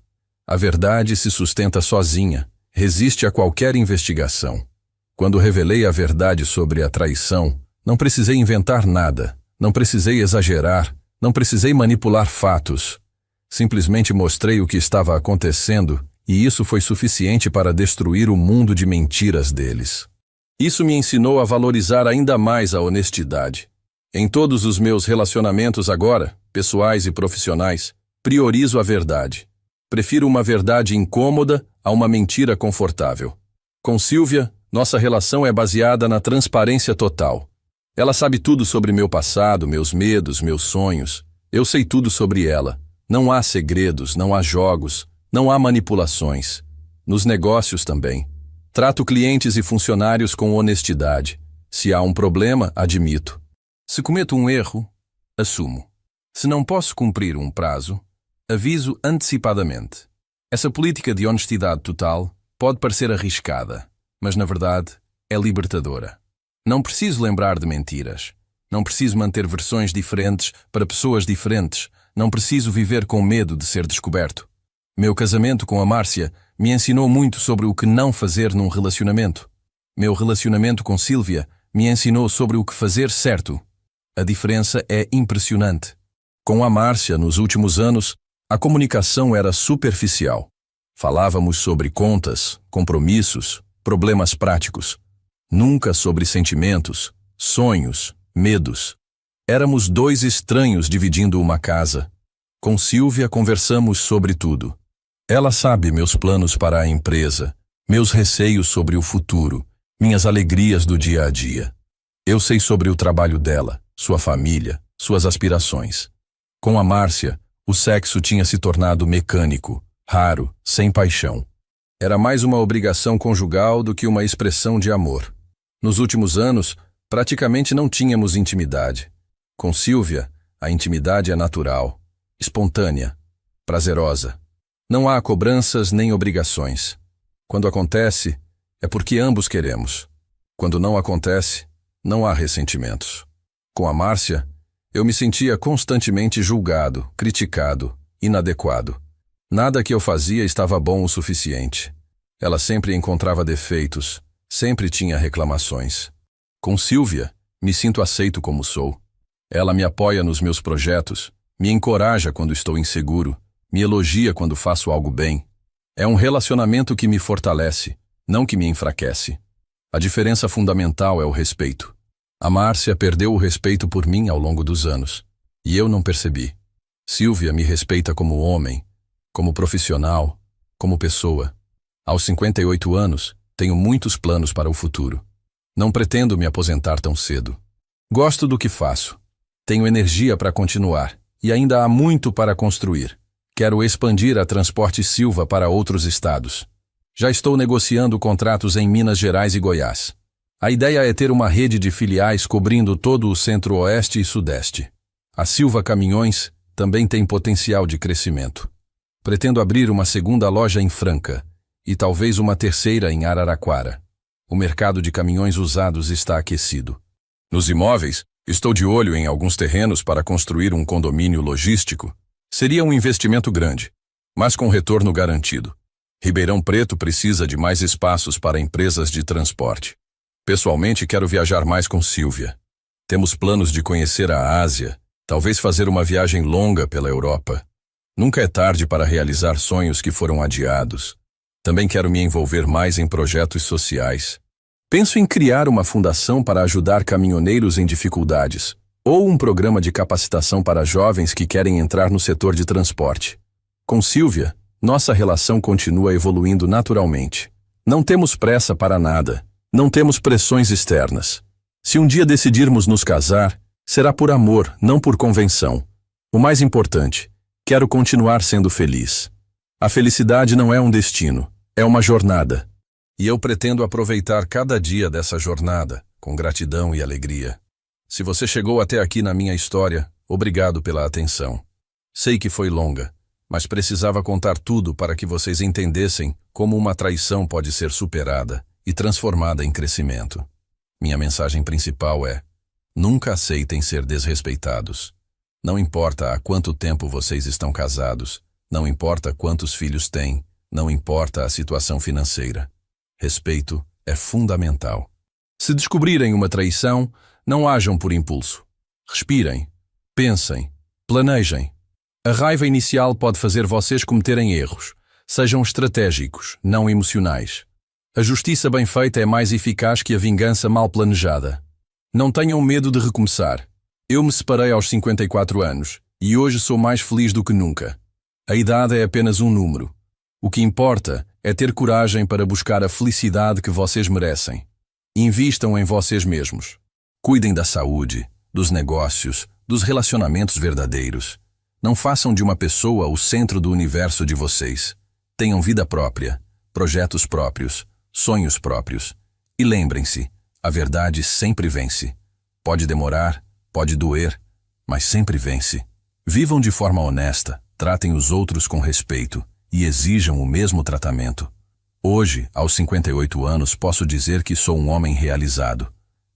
A verdade se sustenta sozinha, resiste a qualquer investigação. Quando revelei a verdade sobre a traição, não precisei inventar nada, não precisei exagerar, não precisei manipular fatos. Simplesmente mostrei o que estava acontecendo e isso foi suficiente para destruir o mundo de mentiras deles. Isso me ensinou a valorizar ainda mais a honestidade. Em todos os meus relacionamentos agora, pessoais e profissionais, priorizo a verdade. Prefiro uma verdade incômoda a uma mentira confortável. Com Silvia, nossa relação é baseada na transparência total. Ela sabe tudo sobre meu passado, meus medos, meus sonhos. Eu sei tudo sobre ela. Não há segredos, não há jogos, não há manipulações. Nos negócios também. Trato clientes e funcionários com honestidade. Se há um problema, admito. Se cometo um erro, assumo. Se não posso cumprir um prazo, aviso antecipadamente. Essa política de honestidade total pode parecer arriscada, mas na verdade é libertadora. Não preciso lembrar de mentiras. Não preciso manter versões diferentes para pessoas diferentes. Não preciso viver com medo de ser descoberto. Meu casamento com a Márcia me ensinou muito sobre o que não fazer num relacionamento. Meu relacionamento com Sílvia me ensinou sobre o que fazer certo. A diferença é impressionante. Com a Márcia, nos últimos anos, a comunicação era superficial. Falávamos sobre contas, compromissos, problemas práticos. Nunca sobre sentimentos, sonhos, medos. Éramos 2 estranhos dividindo uma casa. Com Sílvia conversamos sobre tudo. Ela sabe meus planos para a empresa, meus receios sobre o futuro, minhas alegrias do dia a dia. Eu sei sobre o trabalho dela, sua família, suas aspirações. Com a Márcia, o sexo tinha se tornado mecânico, raro, sem paixão. Era mais uma obrigação conjugal do que uma expressão de amor. Nos últimos anos, praticamente não tínhamos intimidade. Com Sílvia, a intimidade é natural, espontânea, prazerosa. Não há cobranças nem obrigações. Quando acontece, é porque ambos queremos. Quando não acontece, não há ressentimentos. Com a Márcia, eu me sentia constantemente julgado, criticado, inadequado. Nada que eu fazia estava bom o suficiente. Ela sempre encontrava defeitos, sempre tinha reclamações. Com Sílvia, me sinto aceito como sou. Ela me apoia nos meus projetos, me encoraja quando estou inseguro, me elogia quando faço algo bem. É um relacionamento que me fortalece, não que me enfraquece. A diferença fundamental é o respeito. A Márcia perdeu o respeito por mim ao longo dos anos, e eu não percebi. Sílvia me respeita como homem, como profissional, como pessoa. Aos 58 anos, tenho muitos planos para o futuro. Não pretendo me aposentar tão cedo. Gosto do que faço. Tenho energia para continuar, e ainda há muito para construir. Quero expandir a Transporte Silva para outros estados. Já estou negociando contratos em Minas Gerais e Goiás. A ideia é ter uma rede de filiais cobrindo todo o centro-oeste e sudeste. A Silva Caminhões também tem potencial de crescimento. Pretendo abrir uma segunda loja em Franca e talvez uma terceira em Araraquara. O mercado de caminhões usados está aquecido. Nos imóveis, estou de olho em alguns terrenos para construir um condomínio logístico. Seria um investimento grande, mas com retorno garantido. Ribeirão Preto precisa de mais espaços para empresas de transporte. Pessoalmente, quero viajar mais com Sílvia. Temos planos de conhecer a Ásia, talvez fazer uma viagem longa pela Europa. Nunca é tarde para realizar sonhos que foram adiados. Também quero me envolver mais em projetos sociais. Penso em criar uma fundação para ajudar caminhoneiros em dificuldades, ou um programa de capacitação para jovens que querem entrar no setor de transporte. Com Sílvia, nossa relação continua evoluindo naturalmente. Não temos pressa para nada. Não temos pressões externas. Se um dia decidirmos nos casar, será por amor, não por convenção. O mais importante, quero continuar sendo feliz. A felicidade não é um destino, é uma jornada. E eu pretendo aproveitar cada dia dessa jornada, com gratidão e alegria. Se você chegou até aqui na minha história, obrigado pela atenção. Sei que foi longa, mas precisava contar tudo para que vocês entendessem como uma traição pode ser superada e transformada em crescimento. Minha mensagem principal é: nunca aceitem ser desrespeitados. Não importa há quanto tempo vocês estão casados, não importa quantos filhos têm, não importa a situação financeira. Respeito é fundamental. Se descobrirem uma traição, não ajam por impulso. Respirem, pensem, planejem. A raiva inicial pode fazer vocês cometerem erros. Sejam estratégicos, não emocionais. A justiça bem feita é mais eficaz que a vingança mal planejada. Não tenham medo de recomeçar. Eu me separei aos 54 anos e hoje sou mais feliz do que nunca. A idade é apenas um número. O que importa é ter coragem para buscar a felicidade que vocês merecem. Invistam em vocês mesmos. Cuidem da saúde, dos negócios, dos relacionamentos verdadeiros. Não façam de uma pessoa o centro do universo de vocês. Tenham vida própria, projetos próprios, sonhos próprios. E lembrem-se, a verdade sempre vence. Pode demorar, pode doer, mas sempre vence. Vivam de forma honesta, tratem os outros com respeito e exijam o mesmo tratamento. Hoje, aos 58 anos, posso dizer que sou um homem realizado.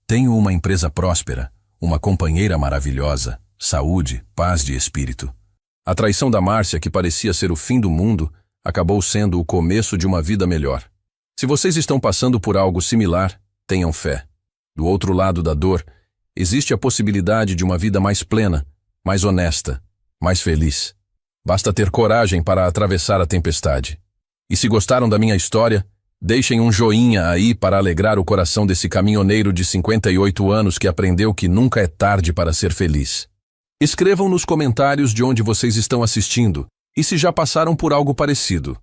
Tenho uma empresa próspera, uma companheira maravilhosa, saúde, paz de espírito. A traição da Márcia, que parecia ser o fim do mundo, acabou sendo o começo de uma vida melhor. Se vocês estão passando por algo similar, tenham fé. Do outro lado da dor, existe a possibilidade de uma vida mais plena, mais honesta, mais feliz. Basta ter coragem para atravessar a tempestade. E se gostaram da minha história, deixem um joinha aí para alegrar o coração desse caminhoneiro de 58 anos que aprendeu que nunca é tarde para ser feliz. Escrevam nos comentários de onde vocês estão assistindo e se já passaram por algo parecido.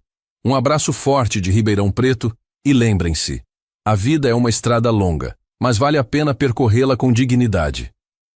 Um abraço forte de Ribeirão Preto e lembrem-se, a vida é uma estrada longa, mas vale a pena percorrê-la com dignidade.